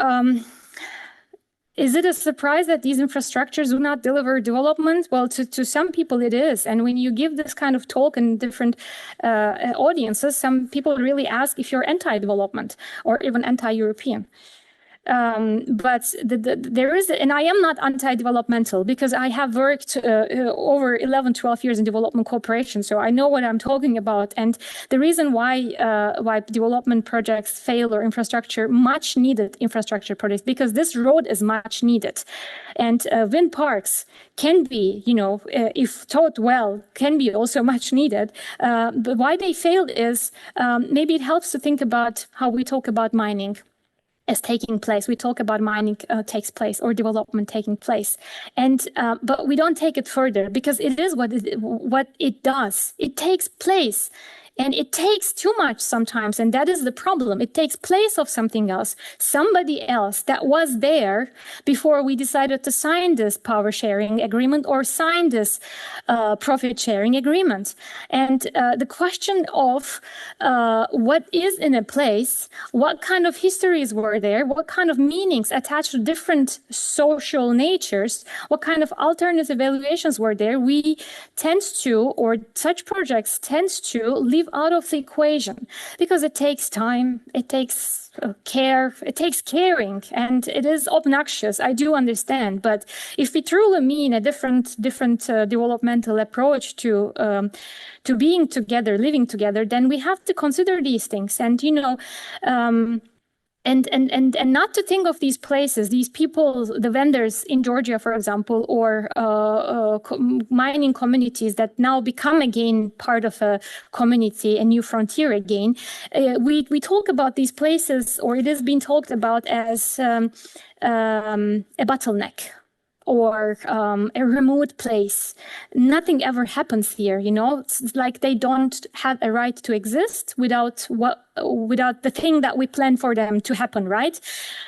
is it a surprise that these infrastructures do not deliver development? Well, to some people it is. And when you give this kind of talk in different audiences, some people really ask if you're anti-development or even anti-European. But there is, and I am not anti-developmental because I have worked over 11, 12 years in development cooperation. So I know what I'm talking about. And the reason why development projects fail, or much needed infrastructure projects, because this road is much needed. And wind parks can be, if taught well, can be also much needed. But why they failed is maybe it helps to think about how we talk about mining is taking place. We talk about mining takes place, or development taking place, and but we don't take it further, because it is what it does. It takes place. And it takes too much sometimes, and that is the problem. It takes place of something else, somebody else that was there before we decided to sign this power sharing agreement or sign this profit sharing agreement. And the question of what is in a place, what kind of histories were there, what kind of meanings attached to different social natures, what kind of alternative evaluations were there, we tend to, or such projects tends to leave out of the equation, because it takes time, it takes care, it takes caring, and it is obnoxious. I do understand, but if we truly mean a different developmental approach to being together, living together, then we have to consider these things, and And not to think of these places, these people, the vendors in Georgia, for example, or mining communities that now become again part of a community, a new frontier again. We talk about these places, or it is being talked about as a bottleneck, or a remote place. Nothing ever happens here, It's like they don't have a right to exist without the thing that we plan for them to happen, right?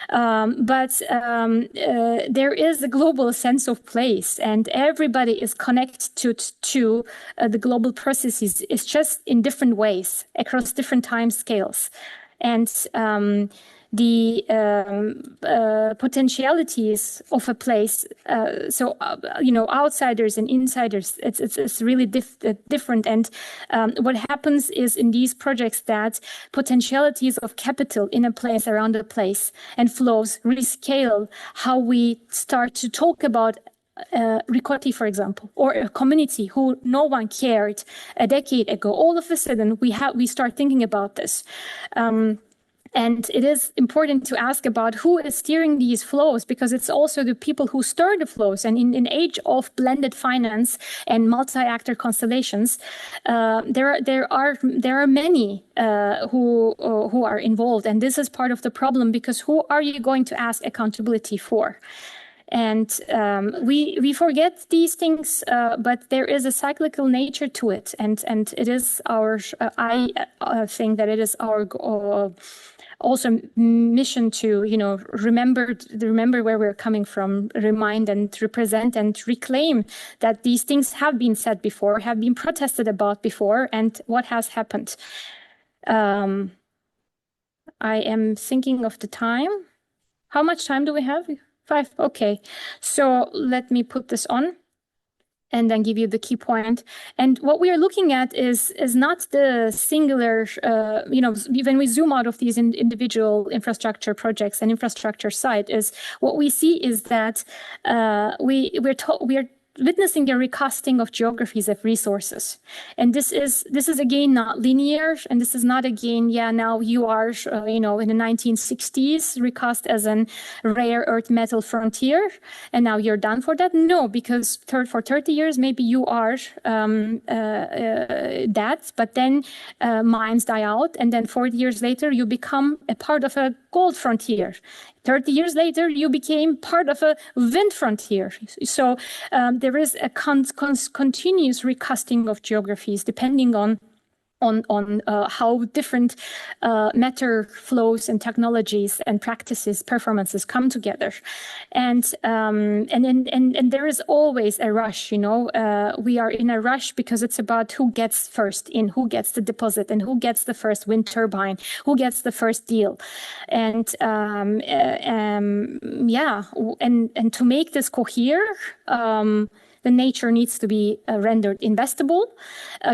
But there is a global sense of place, and everybody is connected to the global processes. It's just in different ways across different time scales. And the potentialities of a place, outsiders and insiders, it's really different. And what happens is in these projects that potentialities of capital in a place, around a place, and flows rescale how we start to talk about Rikoti, for example, or a community who no one cared a decade ago. All of a sudden, we start thinking about this. And it is important to ask about who is steering these flows, because it's also the people who stir the flows. And in an age of blended finance and multi-actor constellations, there are many who are involved, and this is part of the problem, because who are you going to ask accountability for? And we forget these things, but there is a cyclical nature to it, and it is our. I think that it is our also mission to remember where we're coming from, remind and represent and reclaim that these things have been said before, have been protested about before, and what has happened. I am thinking of the time. How much time do we have? 5. Okay, so let me put this on and then give you the key point. And what we are looking at is not the singular, when we zoom out of these individual infrastructure projects and infrastructure site, is what we see is that we are witnessing a recasting of geographies of resources. And this is again not linear, and this is not again, yeah, now you are, in the 1960s recast as an rare earth metal frontier, and now you're done for that. No, because for 30 years maybe you are that, but then mines die out, and then 40 years later you become a part of a gold frontier. 30 years later, you became part of a wind frontier. So there is a continuous recasting of geographies depending on how different matter flows and technologies and practices, performances come together, and there is always a rush. We are in a rush because it's about who gets first in, who gets the deposit, and who gets the first wind turbine, who gets the first deal, and to make this cohere. The nature needs to be rendered investable.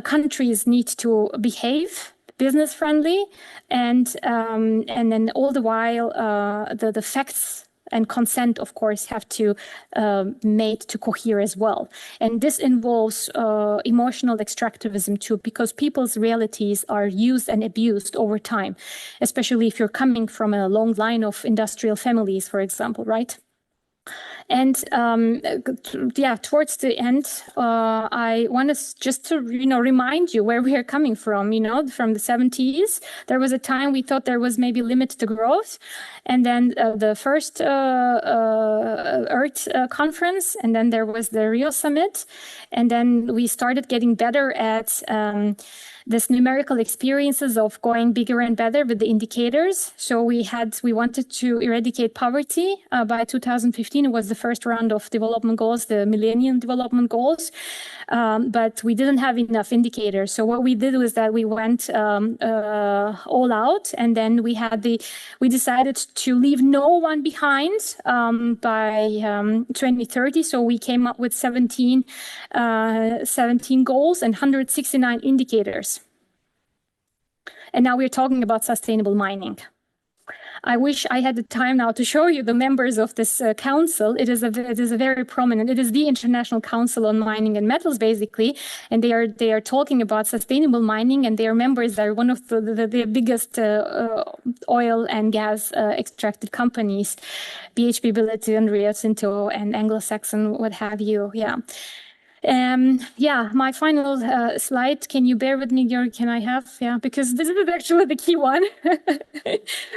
Countries need to behave business friendly, and then all the while the facts and consent, of course, have to made to cohere as well. And this involves emotional extractivism too, because people's realities are used and abused over time, especially if you're coming from a long line of industrial families, for example, right? And towards the end, I want us just to remind you where we are coming from. From the 70s, there was a time we thought there was maybe limit to growth, and then the first Earth conference, and then there was the Rio summit, and then we started getting better at this numerical experiences of going bigger and better with the indicators. So we wanted to eradicate poverty by 2015. It was the first round of development goals, the Millennium Development Goals, but we didn't have enough indicators. So what we did was that we went all out, and then we decided to leave no one behind by 2030. So we came up with 17 goals and 169 indicators. And now we're talking about sustainable mining. I wish I had the time now to show you the members of this council. It is a very prominent. It is the International Council on Mining and Metals, basically, and they are talking about sustainable mining. And their members are one of the biggest oil and gas extracted companies, BHP Billiton, Rio Tinto, and Anglo-Saxon, what have you. Yeah. My final slide. Can you bear with me, Georg? Can I have? Yeah, because this is actually the key one.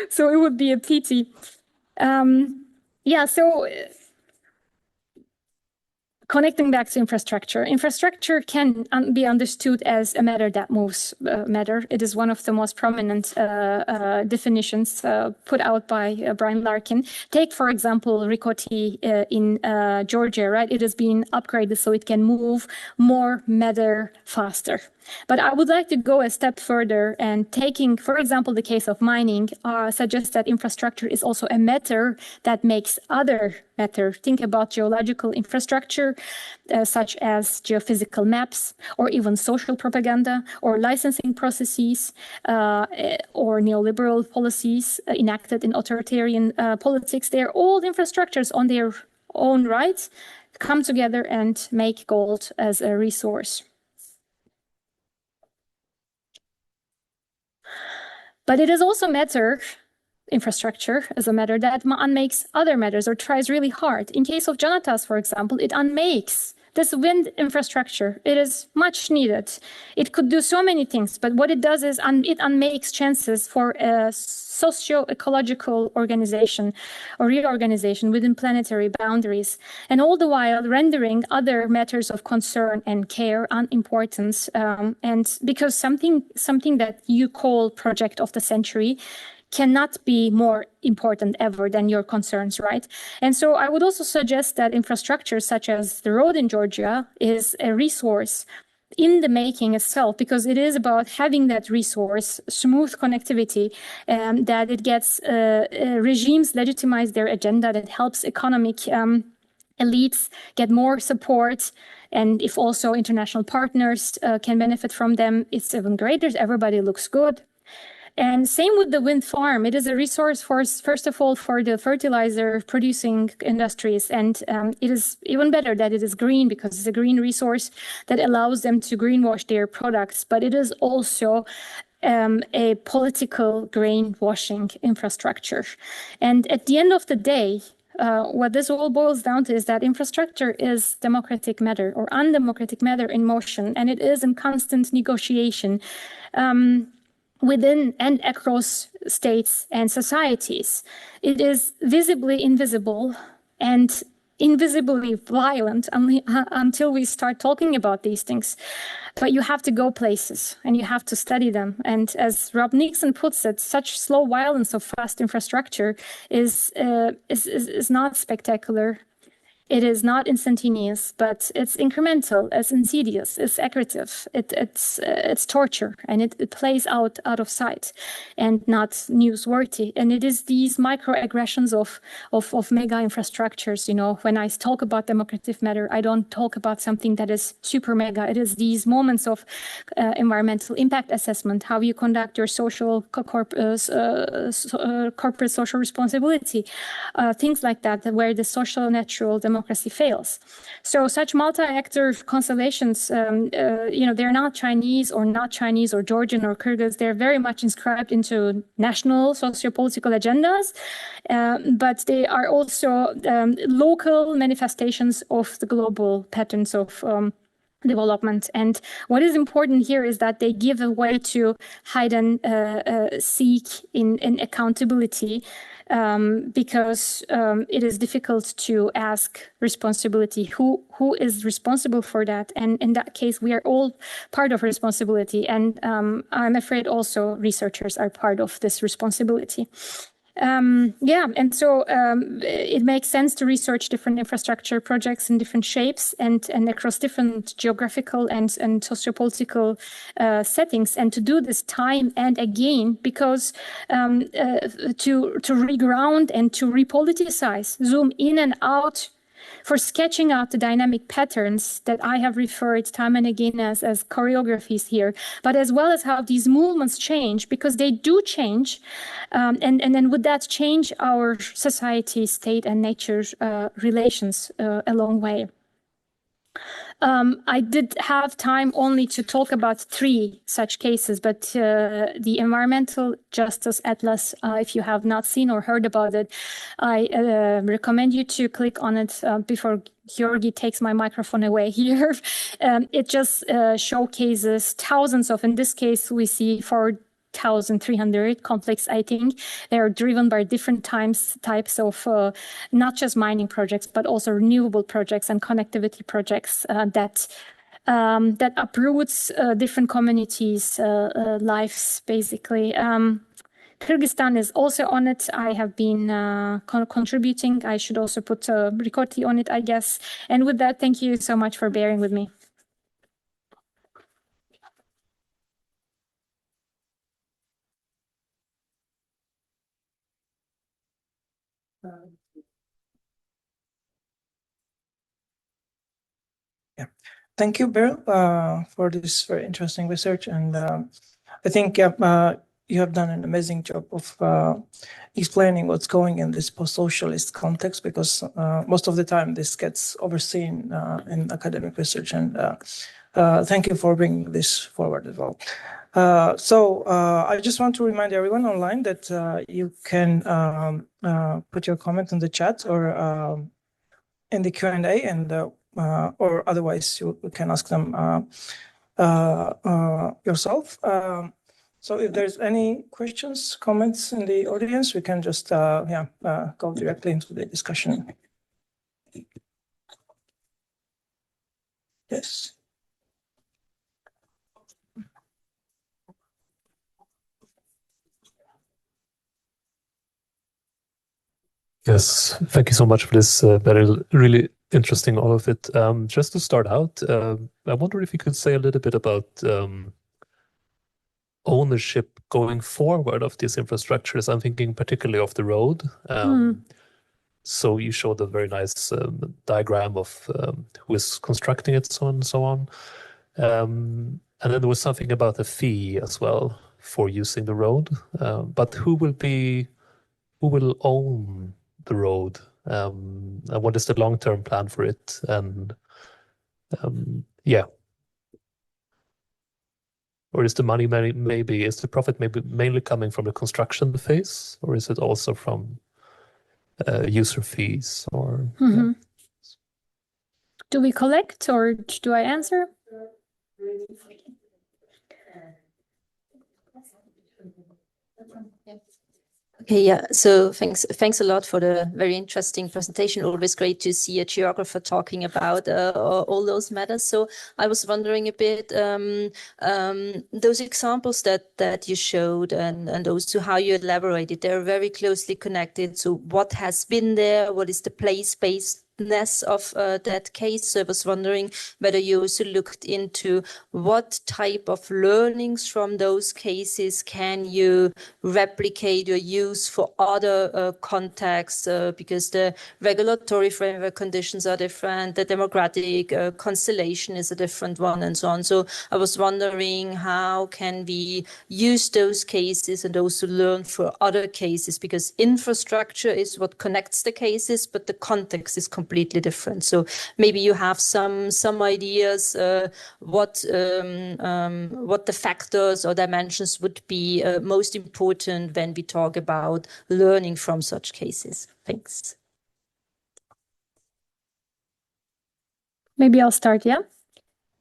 So it would be a pity. Connecting back to infrastructure. Infrastructure can be understood as a matter that moves matter. It is one of the most prominent definitions put out by Brian Larkin. Take, for example, Rikoti in Georgia, right? It has been upgraded so it can move more matter faster. But I would like to go a step further, and taking, for example, the case of mining, suggests that infrastructure is also a matter that makes other matter. Think about geological infrastructure, such as geophysical maps, or even social propaganda, or licensing processes, or neoliberal policies enacted in authoritarian politics. They're all infrastructures on their own right, come together and make gold as a resource. But it is also matter, infrastructure as a matter that unmakes other matters or tries really hard. In case of Jonatas, for example, it unmakes this wind infrastructure. It is much needed. It could do so many things, but what it does is it unmakes chances for a socio-ecological organization or reorganization within planetary boundaries, and all the while rendering other matters of concern and care unimportant. And because something that you call project of the century cannot be more important ever than your concerns, right? And so I would also suggest that infrastructure such as the road in Georgia is a resource in the making itself, because it is about having that resource, smooth connectivity, that it gets regimes legitimize their agenda, that helps economic elites get more support. And if also international partners can benefit from them, it's even greater. Everybody looks good. And same with the wind farm. It is a resource for, first of all, for the fertilizer producing industries. And it is even better that it is green, because it's a green resource that allows them to greenwash their products. But it is also a political greenwashing infrastructure. And at the end of the day, what this all boils down to is that infrastructure is democratic matter or undemocratic matter in motion, and it is in constant negotiation within and across states and societies. It is visibly invisible and invisibly violent until we start talking about these things. But you have to go places and you have to study them. And as Rob Nixon puts it, such slow violence of fast infrastructure is not spectacular. It is not instantaneous, but it's incremental, it's insidious, it's accretive, it's torture, and it plays out of sight and not newsworthy. And it is these microaggressions of mega infrastructures. You know, when I talk about democratic matter, I don't talk about something that is super mega. It is these moments of environmental impact assessment, how you conduct your social corporate social responsibility, things like that, where the social natural democracy fails. So such multi-actor constellations, they're not Chinese or Georgian or Kyrgyz. They're very much inscribed into national socio-political agendas, but they are also local manifestations of the global patterns of development. And what is important here is that they give a way to hide and seek in accountability, because it is difficult to ask responsibility. Who is responsible for that? And in that case, we are all part of responsibility. And I'm afraid also researchers are part of this responsibility. And so it makes sense to research different infrastructure projects in different shapes and across different geographical and sociopolitical settings, and to do this time and again, because to reground and to repoliticize, zoom in and out, for sketching out the dynamic patterns that I have referred time and again as choreographies here, but as well as how these movements change, because they do change, and then would that change our society, state, and nature relations a long way. I did have time only to talk about 3 such cases, but the Environmental Justice Atlas, if you have not seen or heard about it, I recommend you to click on it before Georgi takes my microphone away here. It just showcases thousands of, in this case, we see 4,300 conflicts, I think. They are driven by different types of not just mining projects, but also renewable projects and connectivity projects that uproots different communities' lives, basically. Kyrgyzstan is also on it. I have been contributing. I should also put Rikoti on it, I guess. And with that, thank you so much for bearing with me. Thank you, Beril, for this very interesting research. And I think you have done an amazing job of explaining what's going in this post-socialist context, because most of the time this gets overseen in academic research. And thank you for bringing this forward as well. So I just want to remind everyone online that you can put your comment in the chat or in the Q&A, and or otherwise you can ask them yourself. So if there's any questions, comments in the audience, we can just go directly into the discussion. Yes. Yes, thank you so much for this, Beril. Really interesting, all of it. Just to start out, I wonder if you could say a little bit about ownership going forward of these infrastructures. I'm thinking particularly of the road. So you showed a very nice diagram of who is constructing it, so on and so on. And then there was something about a fee as well for using the road, but who will own the road, and what is the long-term plan for it? And yeah, or is the money maybe is the profit maybe mainly coming from the construction phase, or is it also from user fees? Or yeah. Do we collect, or do I answer? Okay, yeah. So thanks a lot for the very interesting presentation. Always great to see a geographer talking about all those matters. So I was wondering a bit, those examples that you showed and also how you elaborated, they're very closely connected. So what has been there? What is the place-based of that case? So I was wondering whether you also looked into what type of learnings from those cases can you replicate or use for other contexts, because the regulatory framework conditions are different, the democratic constellation is a different one, and so on. So I was wondering, how can we use those cases and also learn for other cases, because infrastructure is what connects the cases, but the context is completely different. So maybe you have some ideas what the factors or dimensions would be most important when we talk about learning from such cases. Thanks. Maybe I'll start. Yeah.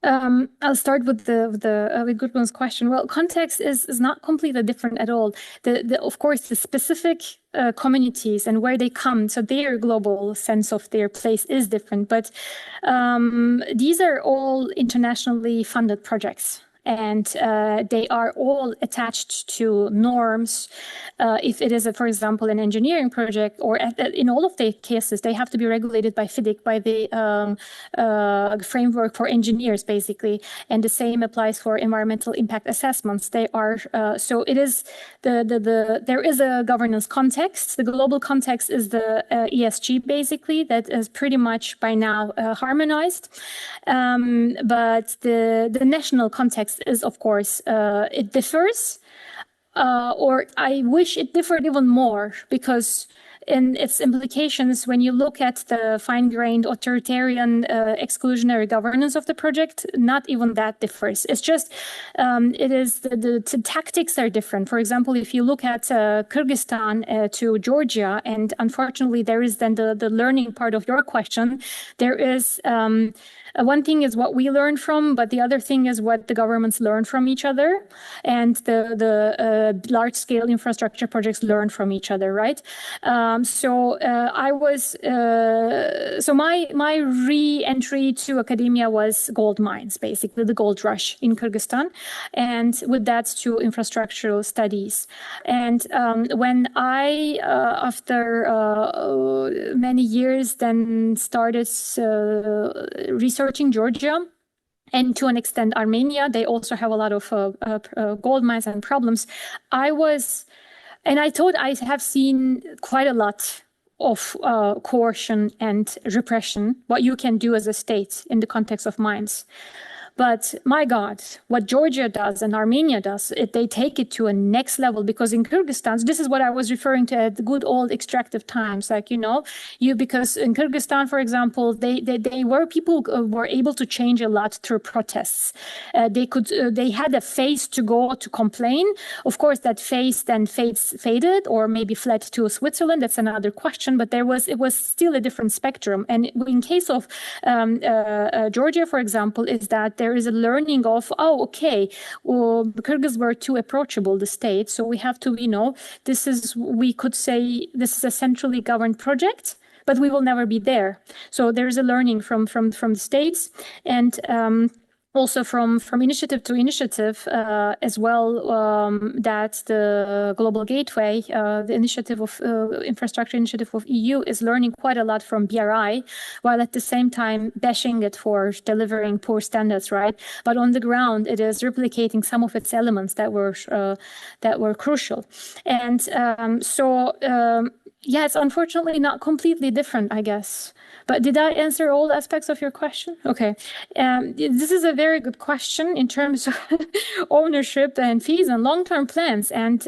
I'll start with with Gudrun's question. Well, context is not completely different at all. Of course, the specific communities and where they come, so their global sense of their place is different. But these are all internationally funded projects. And they are all attached to norms. If it is, for example, an engineering project, or in all of the cases, they have to be regulated by FIDIC, by the framework for engineers, basically. And the same applies for environmental impact assessments. They are so it is there is a governance context. The global context is the ESG, basically, that is pretty much by now harmonized. But the national context is, of course, it differs, or I wish it differed even more, because in its implications, when you look at the fine-grained authoritarian exclusionary governance of the project, not even that differs. It's just, it is the tactics are different. For example, if you look at Kyrgyzstan to Georgia, and unfortunately there is then the learning part of your question, there is one thing is what we learn from, but the other thing is what the governments learn from each other, and the large-scale infrastructure projects learn from each other, right? So my re-entry to academia was gold mines, basically the gold rush in Kyrgyzstan, and with that to infrastructural studies. And when I, after many years, then started researching Georgia, and to an extent Armenia, they also have a lot of gold mines and problems. I thought I have seen quite a lot of coercion and repression, what you can do as a state in the context of mines. But my God, what Georgia does and Armenia does, they take it to a next level, because in Kyrgyzstan, this is what I was referring to at the good old extractive times. Like, because in Kyrgyzstan, for example, people were able to change a lot through protests. They had a phase to go to complain. Of course, that phase then faded or maybe fled to Switzerland. That's another question. But it was still a different spectrum. And in case of Georgia, for example, is that there is a learning of, the Kyrgyz were too approachable, the state. So we have to, we could say this is a centrally governed project, but we will never be there. So there is a learning from the states, and also from initiative to initiative as well, that the Global Gateway, the initiative of infrastructure initiative of EU, is learning quite a lot from BRI, while at the same time bashing it for delivering poor standards, right? But on the ground, it is replicating some of its elements that were crucial. And Yeah, it's unfortunately not completely different, I guess. But did I answer all aspects of your question? Okay. This is a very good question in terms of ownership and fees and long-term plans. And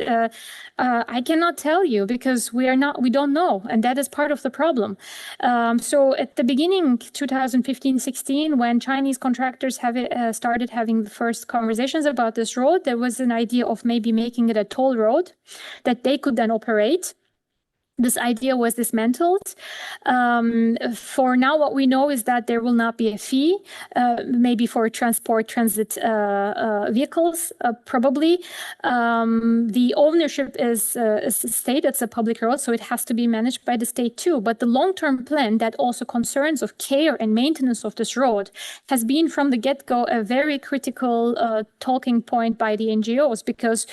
I cannot tell you because we don't know. And that is part of the problem. So at the beginning, 2015-16, when Chinese contractors started having the first conversations about this road, there was an idea of maybe making it a toll road that they could then operate. This idea was dismantled. For now, what we know is that there will not be a fee, maybe for transit vehicles, probably. The ownership is state, it's a public road, so it has to be managed by the state too. But the long-term plan that also concerns of care and maintenance of this road has been from the get-go a very critical talking point by the NGOs, because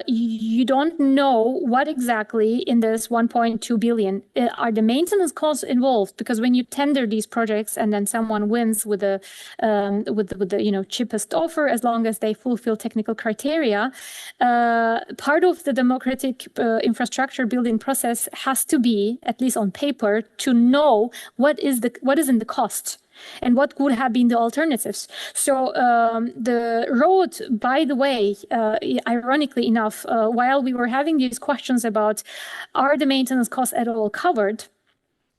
you don't know what exactly in this 1.2 billion are the maintenance costs involved, because when you tender these projects and then someone wins with the cheapest offer, as long as they fulfill technical criteria, part of the democratic infrastructure building process has to be, at least on paper, to know what is in the cost and what could have been the alternatives. So the road, by the way, ironically enough, while we were having these questions about are the maintenance costs at all covered,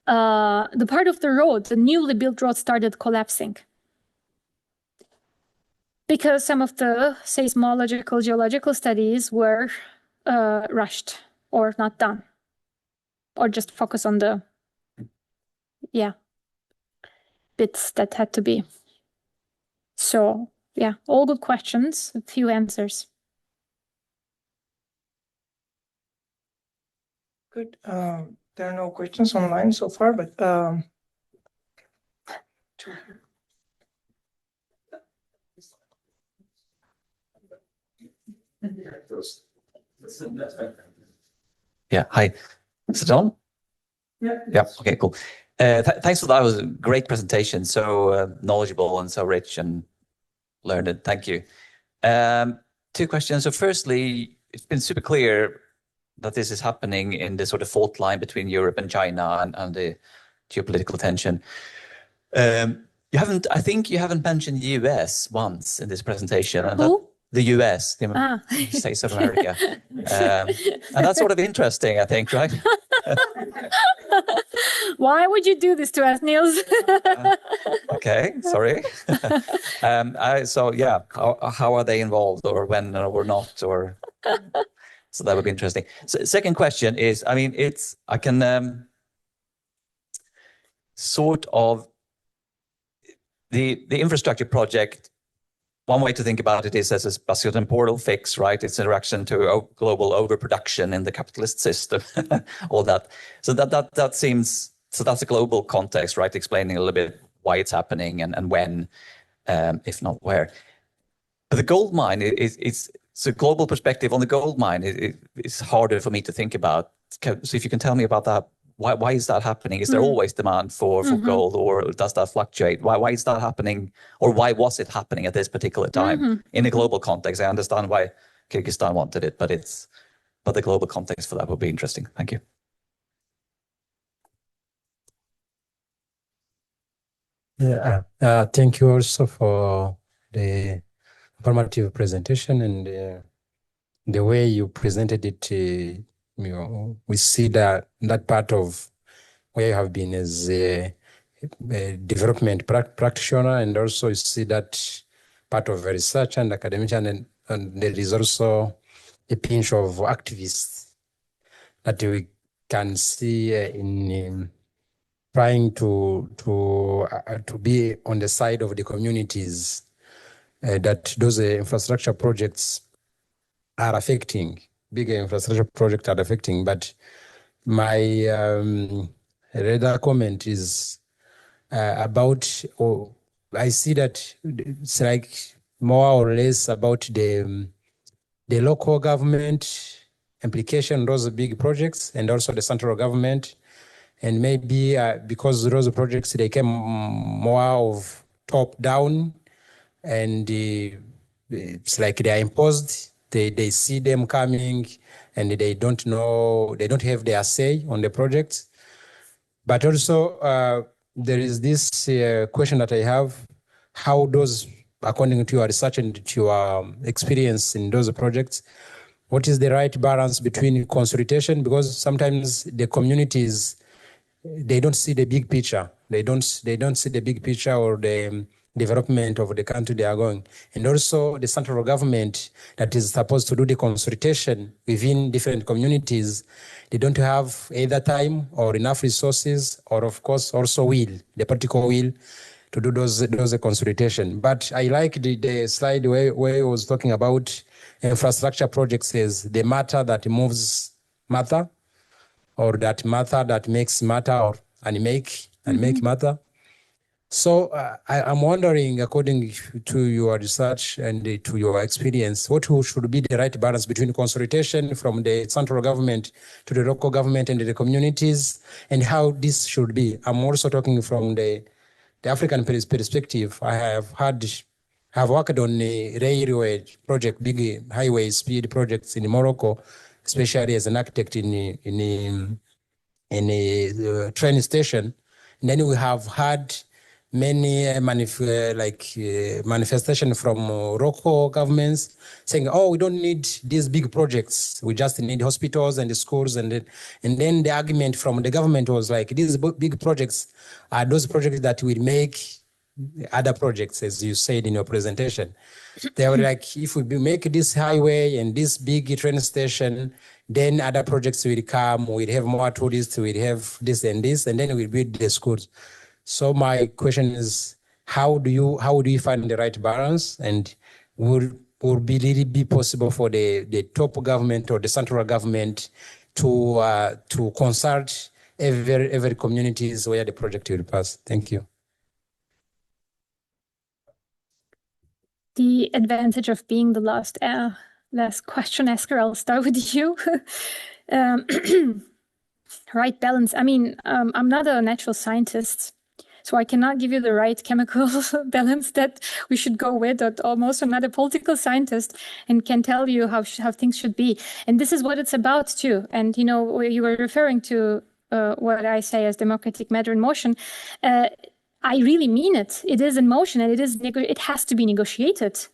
the part of the road, the newly built road, started collapsing because some of the seismological, geological studies were rushed or not done, or just focus on the, bits that had to be. So, yeah, all good questions, a few answers. Good. There are no questions online so far, but Yeah, hi. Is it on? yeah. Yeah, okay, cool. Thanks for that. It was a great presentation, so knowledgeable and so rich and learned. Thank you. Two questions. So firstly, it's been super clear that this is happening in the sort of fault line between Europe and China and the geopolitical tension. I think you haven't mentioned the US once in this presentation. And Who? the US, the States of America. And that's sort of interesting, I think, right? Why would you do this to us, Niels? Okay, sorry. So yeah, how are they involved, or when or not, or so that would be interesting. So second question is, I mean, I can sort of the infrastructure project. One way to think about it is as a spatial temporal fix, right? It's a reaction to global overproduction in the capitalist system, all that. So that seems, so that's a global context, right? Explaining a little bit why it's happening and when, if not where. But the gold mine it's a global perspective on the gold mine. It's harder for me to think about. So if you can tell me about that. Why is that happening? Is there always demand for gold, or does that fluctuate? Why is that happening, or why was it happening at this particular time in a global context? I understand why Kyrgyzstan wanted it, but the global context for that would be interesting. Thank you. Yeah, thank you also for the informative presentation and the way you presented it. We see that part of where you have been as a development practitioner, and also you see that part of research and academician, and there is also a pinch of activists that we can see in trying to be on the side of the communities that those infrastructure projects are affecting. Bigger infrastructure projects are affecting, but my rather comment is about, I see that it's like more or less about the local government implication on those big projects, and also the central government. And maybe because those projects, they came more of top down, and it's like they are imposed. They see them coming, and they don't have their say on the projects. But also there is this question that I have, how those, according to your research and to your experience in those projects, what is the right balance between consultation? Because sometimes the communities, they don't see the big picture. They don't see the big picture or the development of the country they are going. And also the central government that is supposed to do the consultation within different communities, they don't have either time or enough resources, or of course also the political will to do those consultation. But I like the slide where it was talking about infrastructure projects as the matter that moves matter, or that matter that makes matter, or make matter. So I'm wondering, according to your research and to your experience, what should be the right balance between consultation from the central government to the local government and the communities, and how this should be? I'm also talking from the African perspective. I have worked on a railway project, big highway speed projects in Morocco, especially as an architect in a train station. And then we have had many manifestation from local governments saying, oh, we don't need these big projects. We just need hospitals and the schools. And then the argument from the government was like, these big projects are those projects that will make other projects, as you said in your presentation. They were like, if we make this highway and this big train station, then other projects will come, we'll have more tourists, we'll have this, and then we'll build the schools. So my question is, how do you find the right balance, and would really be possible for the top government or the central government to consult every communities where the project will pass? Thank you. The advantage of being the last question asker, I'll start with you. Right balance. I mean, I'm not a natural scientist, so I cannot give you the right chemical balance that we should go with. I'm also not a political scientist and can tell you how things should be. And this is what it's about too. And you know, you were referring to what I say as democratic matter in motion. I really mean it. It is in motion, and it has to be negotiated.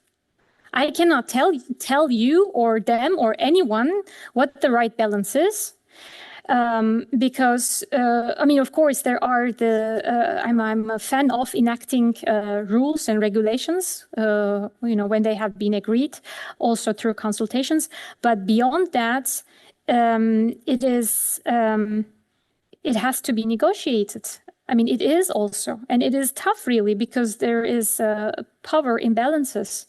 I cannot tell you or them or anyone what the right balance is. Because I mean, of course, there are I'm a fan of enacting rules and regulations, you know, when they have been agreed, also through consultations. But beyond that, it has to be negotiated. I mean, it is also, and it is tough really, because there is power imbalances.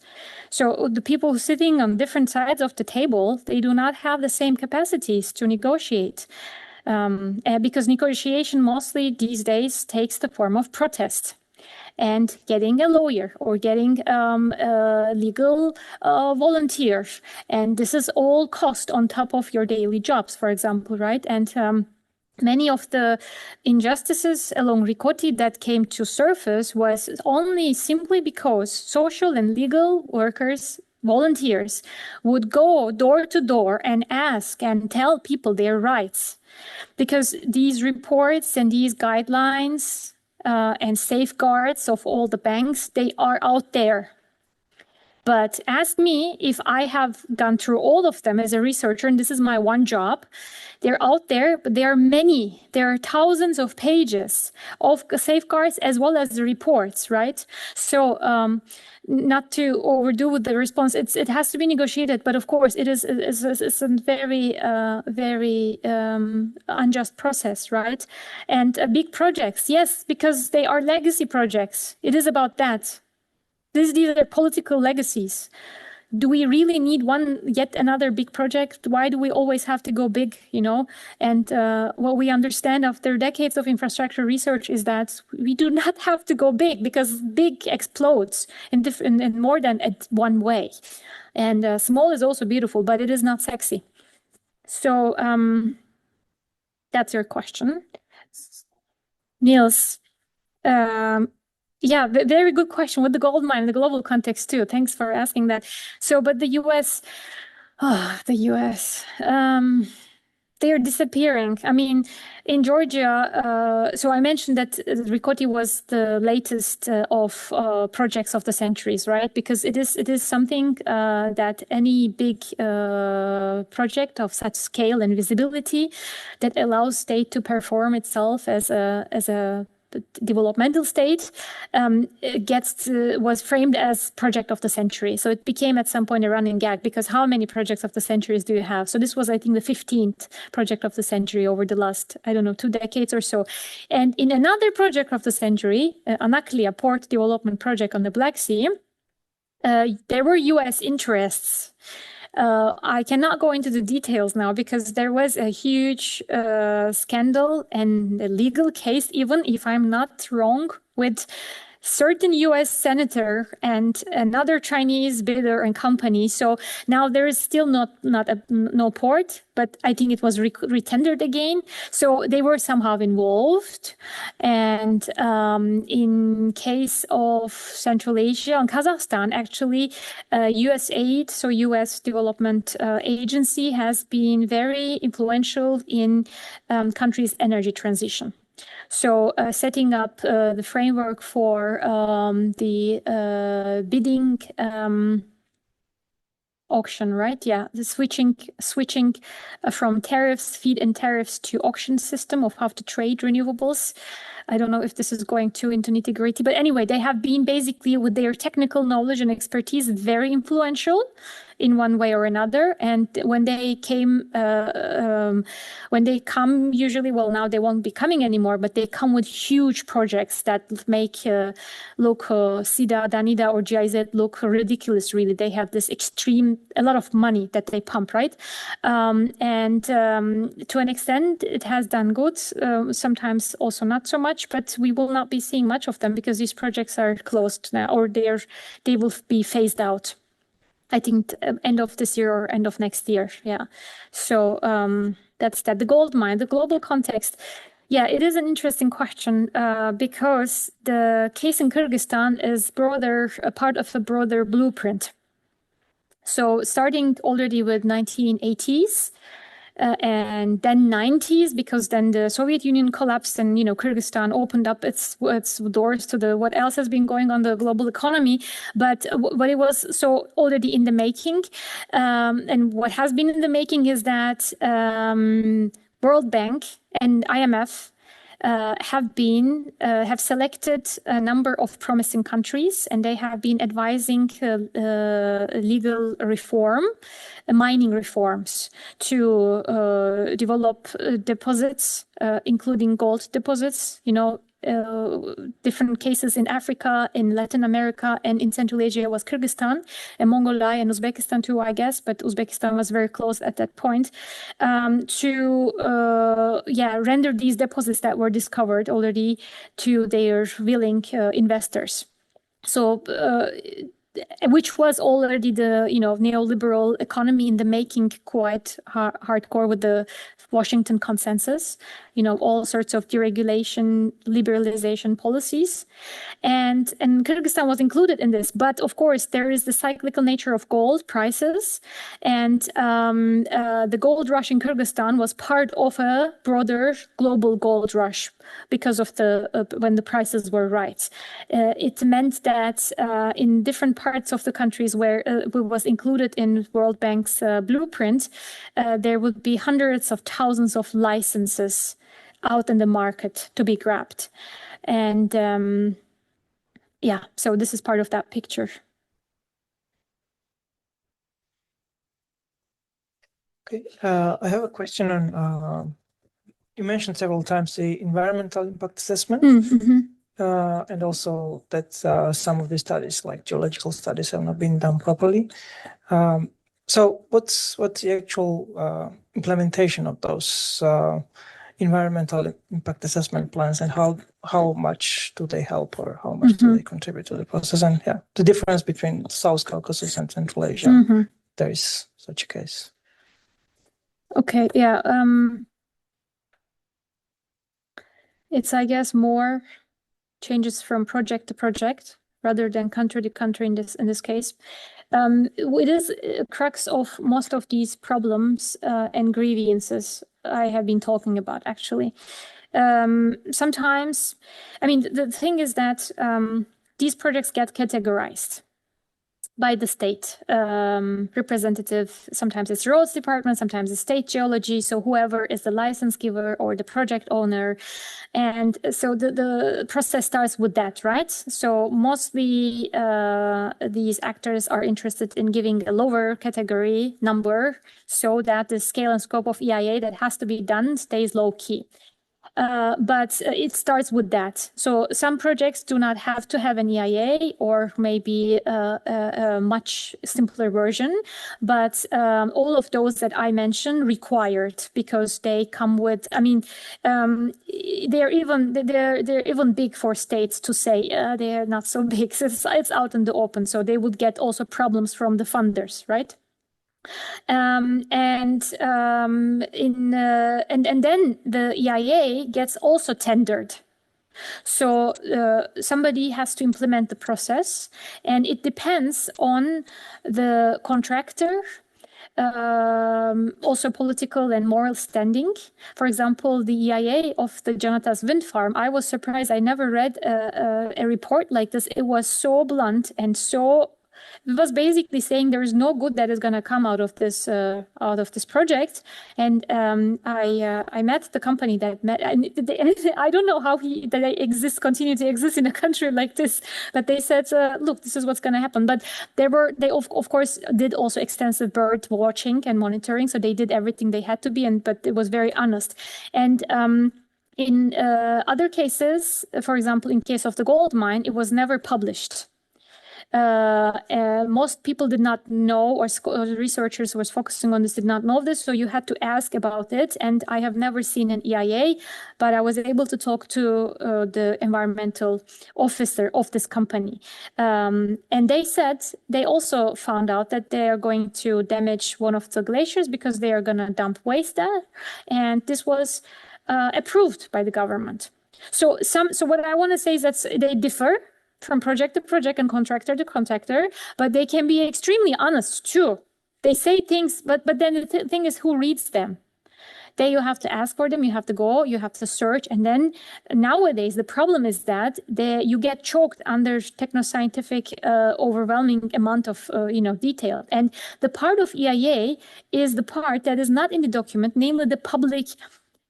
So the people sitting on different sides of the table, they do not have the same capacities to negotiate. Because negotiation mostly these days takes the form of protest and getting a lawyer or getting a legal volunteer. And this is all cost on top of your daily jobs, for example, right? And many of the injustices along Rikoti that came to surface was only simply because social and legal workers, volunteers, would go door to door and ask and tell people their rights. Because these reports and these guidelines and safeguards of all the banks, they are out there. But ask me if I have gone through all of them as a researcher, and this is my one job. They're out there, but there are many. There are thousands of pages of safeguards as well as the reports, right? So not to overdo with the response, it has to be negotiated. But of course, it's a very, very unjust process, right? And big projects, yes, because they are legacy projects. It is about that. These are political legacies. Do we really need yet another big project? Why do we always have to go big, you know? And what we understand after decades of infrastructure research is that we do not have to go big, because big explodes in more than one way. And small is also beautiful, but it is not sexy. So that's your question. Niels. Yeah, very good question with the gold mine in the global context too. Thanks for asking that. So, but the US, The US. They are disappearing. I mean, in Georgia, so I mentioned that Rikoti was the latest of projects of the centuries, right? Because it is something that any big project of such scale and visibility that allows state to perform itself as a developmental state was framed as project of the century. So it became at some point a running gag, because how many projects of the centuries do you have? So this was, I think, the 15th project of the century over the last, I don't know, 2 decades or so. And in another project of the century, Ocaklı, a port development project on the Black Sea, there were US interests. I cannot go into the details now because there was a huge scandal and a legal case, even if I'm not wrong, with certain US senator and another Chinese bidder and company. So now there is still no port, but I think it was retendered again. So they were somehow involved. And in case of Central Asia and Kazakhstan, actually, USAID, so US Development Agency, has been very influential in countries' energy transition. So setting up the framework for the bidding auction, right? Yeah, the switching from tariffs, feed-in tariffs to auction system of how to trade renewables. I don't know if this is going too into nitty-gritty, but anyway, they have been basically, with their technical knowledge and expertise, very influential in one way or another. And when they come usually, well, now they won't be coming anymore, but they come with huge projects that make look SIDA, DANIDA, or GIZ look ridiculous, really. They have this a lot of money that they pump, right? And to an extent, it has done good, sometimes also not so much, but we will not be seeing much of them because these projects are closed now, or they will be phased out. I think end of this year or end of next year. Yeah. So that's that. The gold mine, the global context. Yeah, it is an interesting question because the case in Kyrgyzstan is a part of a broader blueprint. So starting already with 1980s, and then 90s, because then the Soviet Union collapsed and, Kyrgyzstan opened up its doors to what else has been going on the global economy. But what it was so already in the making, and what has been in the making is that World Bank and IMF have selected a number of promising countries, and they have been advising legal reform, mining reforms, to develop deposits, including gold deposits, different cases in Africa, in Latin America, and in Central Asia was Kyrgyzstan, and Mongolia and Uzbekistan too, I guess, but Uzbekistan was very close at that point, to render these deposits that were discovered already to their willing investors. So which was already the neoliberal economy in the making, quite hardcore with the Washington Consensus, all sorts of deregulation, liberalization policies, and Kyrgyzstan was included in this. But of course, there is the cyclical nature of gold prices, and the gold rush in Kyrgyzstan was part of a broader global gold rush because of when the prices were right. It meant that in different parts of the countries where it was included in World Bank's blueprint, there would be hundreds of thousands of licenses out in the market to be grabbed. And so this is part of that picture. Okay, I have a question on, you mentioned several times the environmental impact assessment. Mm-hmm. And also that some of the studies, like geological studies, have not been done properly. So what's the actual implementation of those environmental impact assessment plans, and how much do they help, or how much do they contribute to the process? And the difference between South Caucasus and Central Asia, there is such a case. Okay, yeah. It's, I guess, more changes from project to project rather than country to country in this case. It is a crux of most of these problems and grievances I have been talking about, actually. Sometimes, I mean, the thing is that these projects get categorized by the state representative. Sometimes it's roads department, sometimes it's state geology. So whoever is the license giver or the project owner. And so the process starts with that, right? So mostly these actors are interested in giving a lower category number so that the scale and scope of EIA that has to be done stays low key. But it starts with that. So some projects do not have to have an EIA or maybe a much simpler version, but all of those that I mentioned required because they come with, I mean, they're even big for states to say they're not so big. So it's out in the open. So they would get also problems from the funders, right? And then the EIA gets also tendered. So somebody has to implement the process, and it depends on the contractor, also political and moral standing. For example, the EIA of the Janatas wind farm, I was surprised. I never read a report like this. It was so blunt and so. It was basically saying there is no good that is going to come out of this project. And I met the company that met. I don't know how they continue to exist in a country like this. But they said, look, this is what's going to happen. But they of course did also extensive bird watching and monitoring. So they did everything they had to be, but it was very honest. And in other cases, for example, in case of the gold mine, it was never published. Most people did not know, or researchers who was focusing on this did not know this, so you had to ask about it. And I have never seen an EIA, but I was able to talk to the environmental officer of this company. And they said they also found out that they are going to damage one of the glaciers because they are going to dump waste there. And this was approved by the government. So what I want to say is that they differ from project to project and contractor to contractor, but they can be extremely honest too. They say things, but then the thing is who reads them. Then you have to ask for them, you have to go, you have to search. And then nowadays, the problem is that you get choked under techno-scientific overwhelming amount of detail. And the part of EIA is the part that is not in the document, namely the public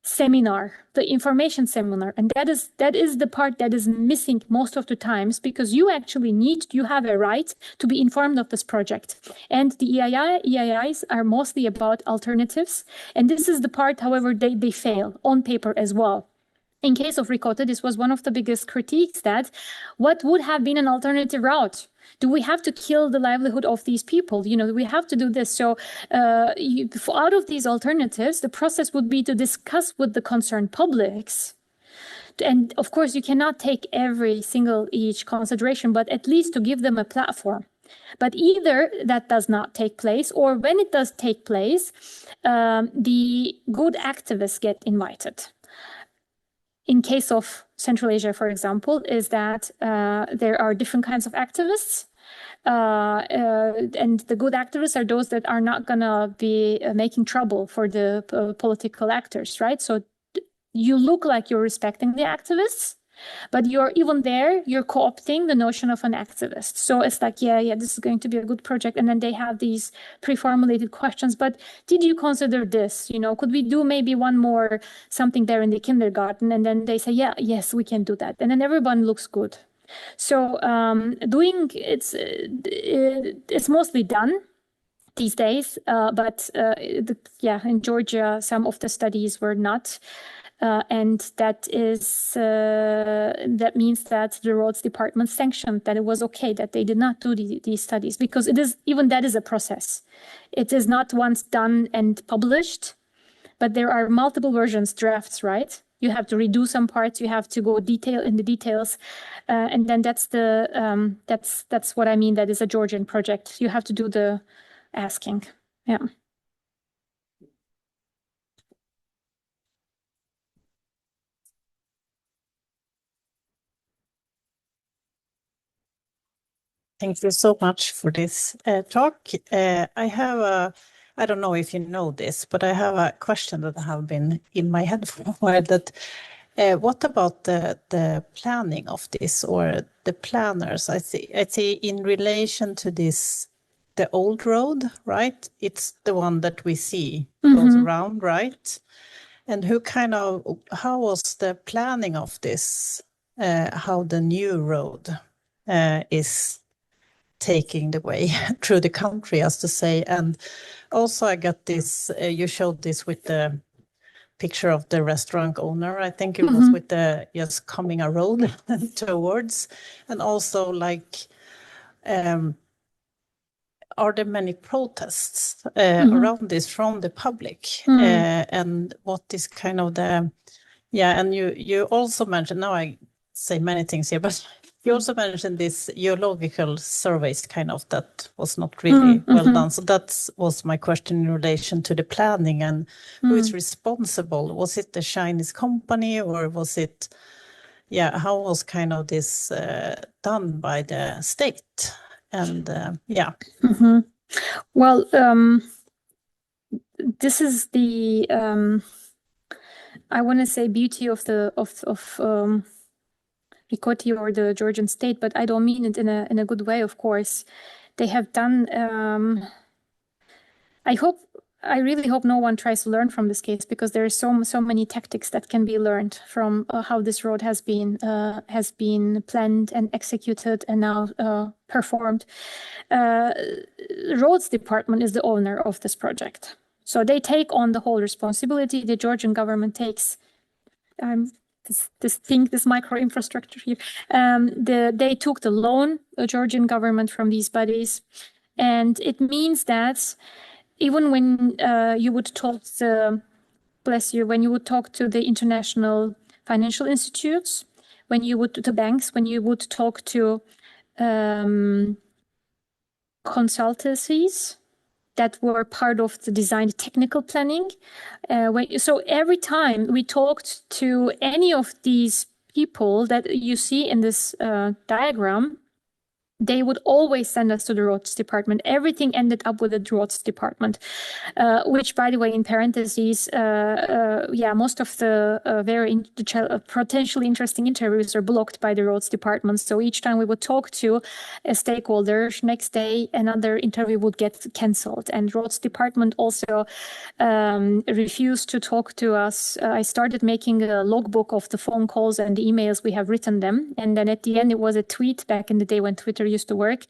seminar, the information seminar. And that is the part that is missing most of the times, because you have a right to be informed of this project. And the EIIs are mostly about alternatives. And this is the part, however, they fail on paper as well. In case of Rikoti, this was one of the biggest critiques, that what would have been an alternative route? Do we have to kill the livelihood of these people? We have to do this. So out of these alternatives, the process would be to discuss with the concerned publics. And of course, you cannot take each consideration, but at least to give them a platform. But either that does not take place, or when it does take place, the good activists get invited. In case of Central Asia, for example, is that there are different kinds of activists. And the good activists are those that are not going to be making trouble for the political actors, right? So you look like you're respecting the activists, but you're co-opting the notion of an activist. So it's like, yeah, this is going to be a good project. And then they have these pre-formulated questions. But did you consider this? Could we do maybe one more something there in the kindergarten? And then they say, yes, we can do that. And then everyone looks good. So it's mostly done these days. But in Georgia, some of the studies were not. And that means that the roads department sanctioned that it was okay that they did not do these studies, because that is a process. It is not once done and published, but there are multiple versions, drafts, right? You have to redo some parts, you have to go in the details, and then that's what I mean. That is a Georgian project. You have to do the asking, yeah. Thank you so much for this talk. I have I don't know if you know this, but I have a question that have been in my head for a while. That what about the planning of this, or the planners? I see in relation to this, the old road, right? It's the one that we see goes around, right? And how was the planning of this? How the new road is taking the way through the country, as to say. And also I got this, you showed this with the picture of the restaurant owner. I think it was with the just coming a road towards, and also like, are there many protests around this from the public? And what is kind of the, and you also mentioned, now I say many things here, but you also mentioned this geological surveys kind of that was not really well done. So that was my question in relation to the planning and who is responsible. Was it the Chinese company, or was it, how was kind of this done by the state? And Well, this is the I want to say beauty of the Rikoti, or the Georgian state, but I don't mean it in a good way. Of course, they have done. I really hope no one tries to learn from this case, because there are so many tactics that can be learned from how this road has been planned and executed and now performed. Roads department is the owner of this project, so they take on the whole responsibility. The Georgian government takes this micro infrastructure here. They took the loan, the Georgian government, from these bodies, and it means that even when you would talk when you would talk to the international financial institutes, when you would to banks, when you would talk to consultancies that were part of the design technical planning. So every time we talked to any of these people that you see in this diagram, they would always send us to the roads department. Everything ended up with the roads department, which, by the way, in parentheses, most of the potentially interesting interviews are blocked by the roads department. So each time we would talk to a stakeholder, next day another interview would get cancelled. And roads department also refused to talk to us. I started making a logbook of the phone calls and the emails we have written them. And then at the end, it was a tweet back in the day when Twitter used to work,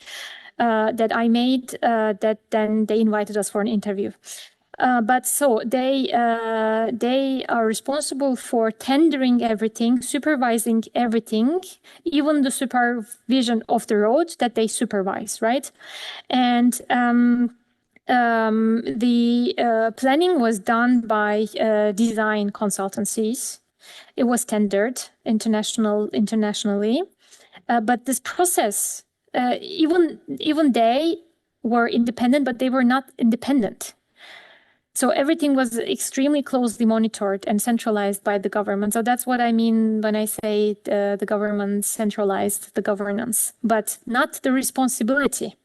that I made, that then they invited us for an interview. But so they are responsible for tendering everything, supervising everything, even the supervision of the road that they supervise, right? And the planning was done by design consultancies. It was tendered internationally, but this process, even they were independent, but they were not independent. So everything was extremely closely monitored and centralized by the government. So that's what I mean when I say the government centralized the governance, but not the responsibility.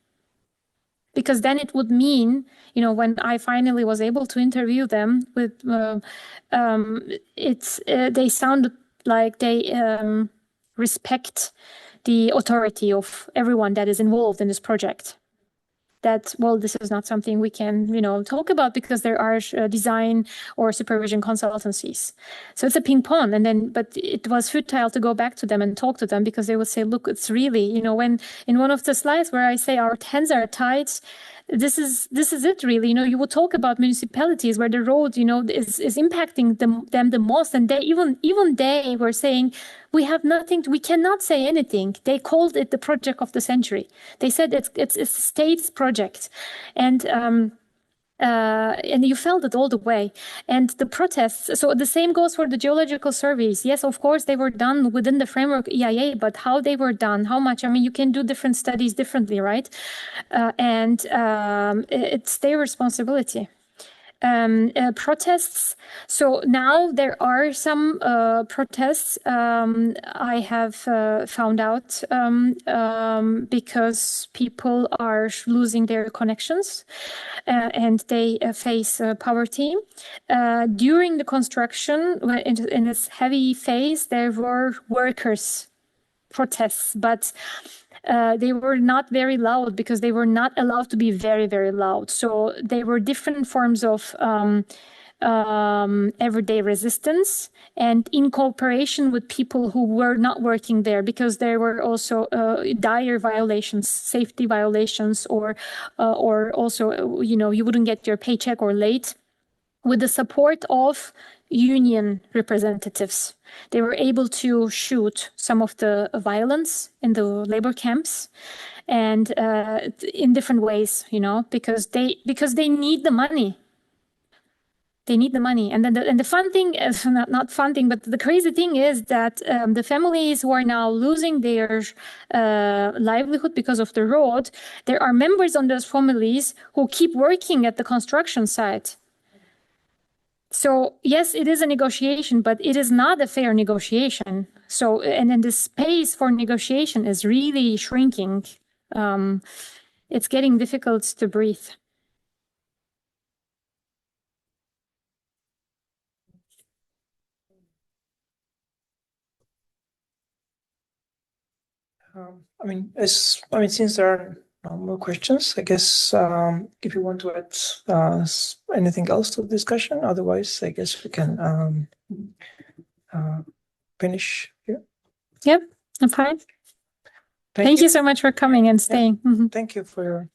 Because then it would mean, when I finally was able to interview them, they sounded like they respect the authority of everyone that is involved in this project. That, well, this is not something we can, talk about because there are design or supervision consultancies. So it's a ping pong. But it was futile to go back to them and talk to them, because they would say, look, it's really, when in one of the slides where I say our hands are tied, this is it really. You would talk about municipalities where the road, is impacting them the most. And they even they were saying, we have nothing, we cannot say anything. They called it the project of the century. They said it's a state's project. And you felt it all the way. And the protests, so the same goes for the geological surveys. Yes, of course, they were done within the framework EIA, but how they were done, how much, you can do different studies differently, right? And it's their responsibility. protests. So now there are some protests I have found out because people are losing their connections and they face poverty. During the construction, in this heavy phase, there were workers' protests, but they were not very loud because they were not allowed to be very, very loud. So they were different forms of everyday resistance and in cooperation with people who were not working there, because there were also dire violations, safety violations, or also, you wouldn't get your paycheck or late. With the support of union representatives, they were able to shoot some of the violence in the labor camps, and in different ways, because they need the money. They need the money. And then the fun thing is, not fun thing, but the crazy thing is that the families who are now losing their livelihood because of the road, there are members on those families who keep working at the construction site. So yes, it is a negotiation, but it is not a fair negotiation. So, and then the space for negotiation is really shrinking. It's getting difficult to breathe. Since there are no more questions, I guess if you want to add anything else to the discussion, otherwise, I guess we can finish here. Yep, I'm fine. Thank you so much for coming and staying. Yeah. Mm-hmm. Thank you for your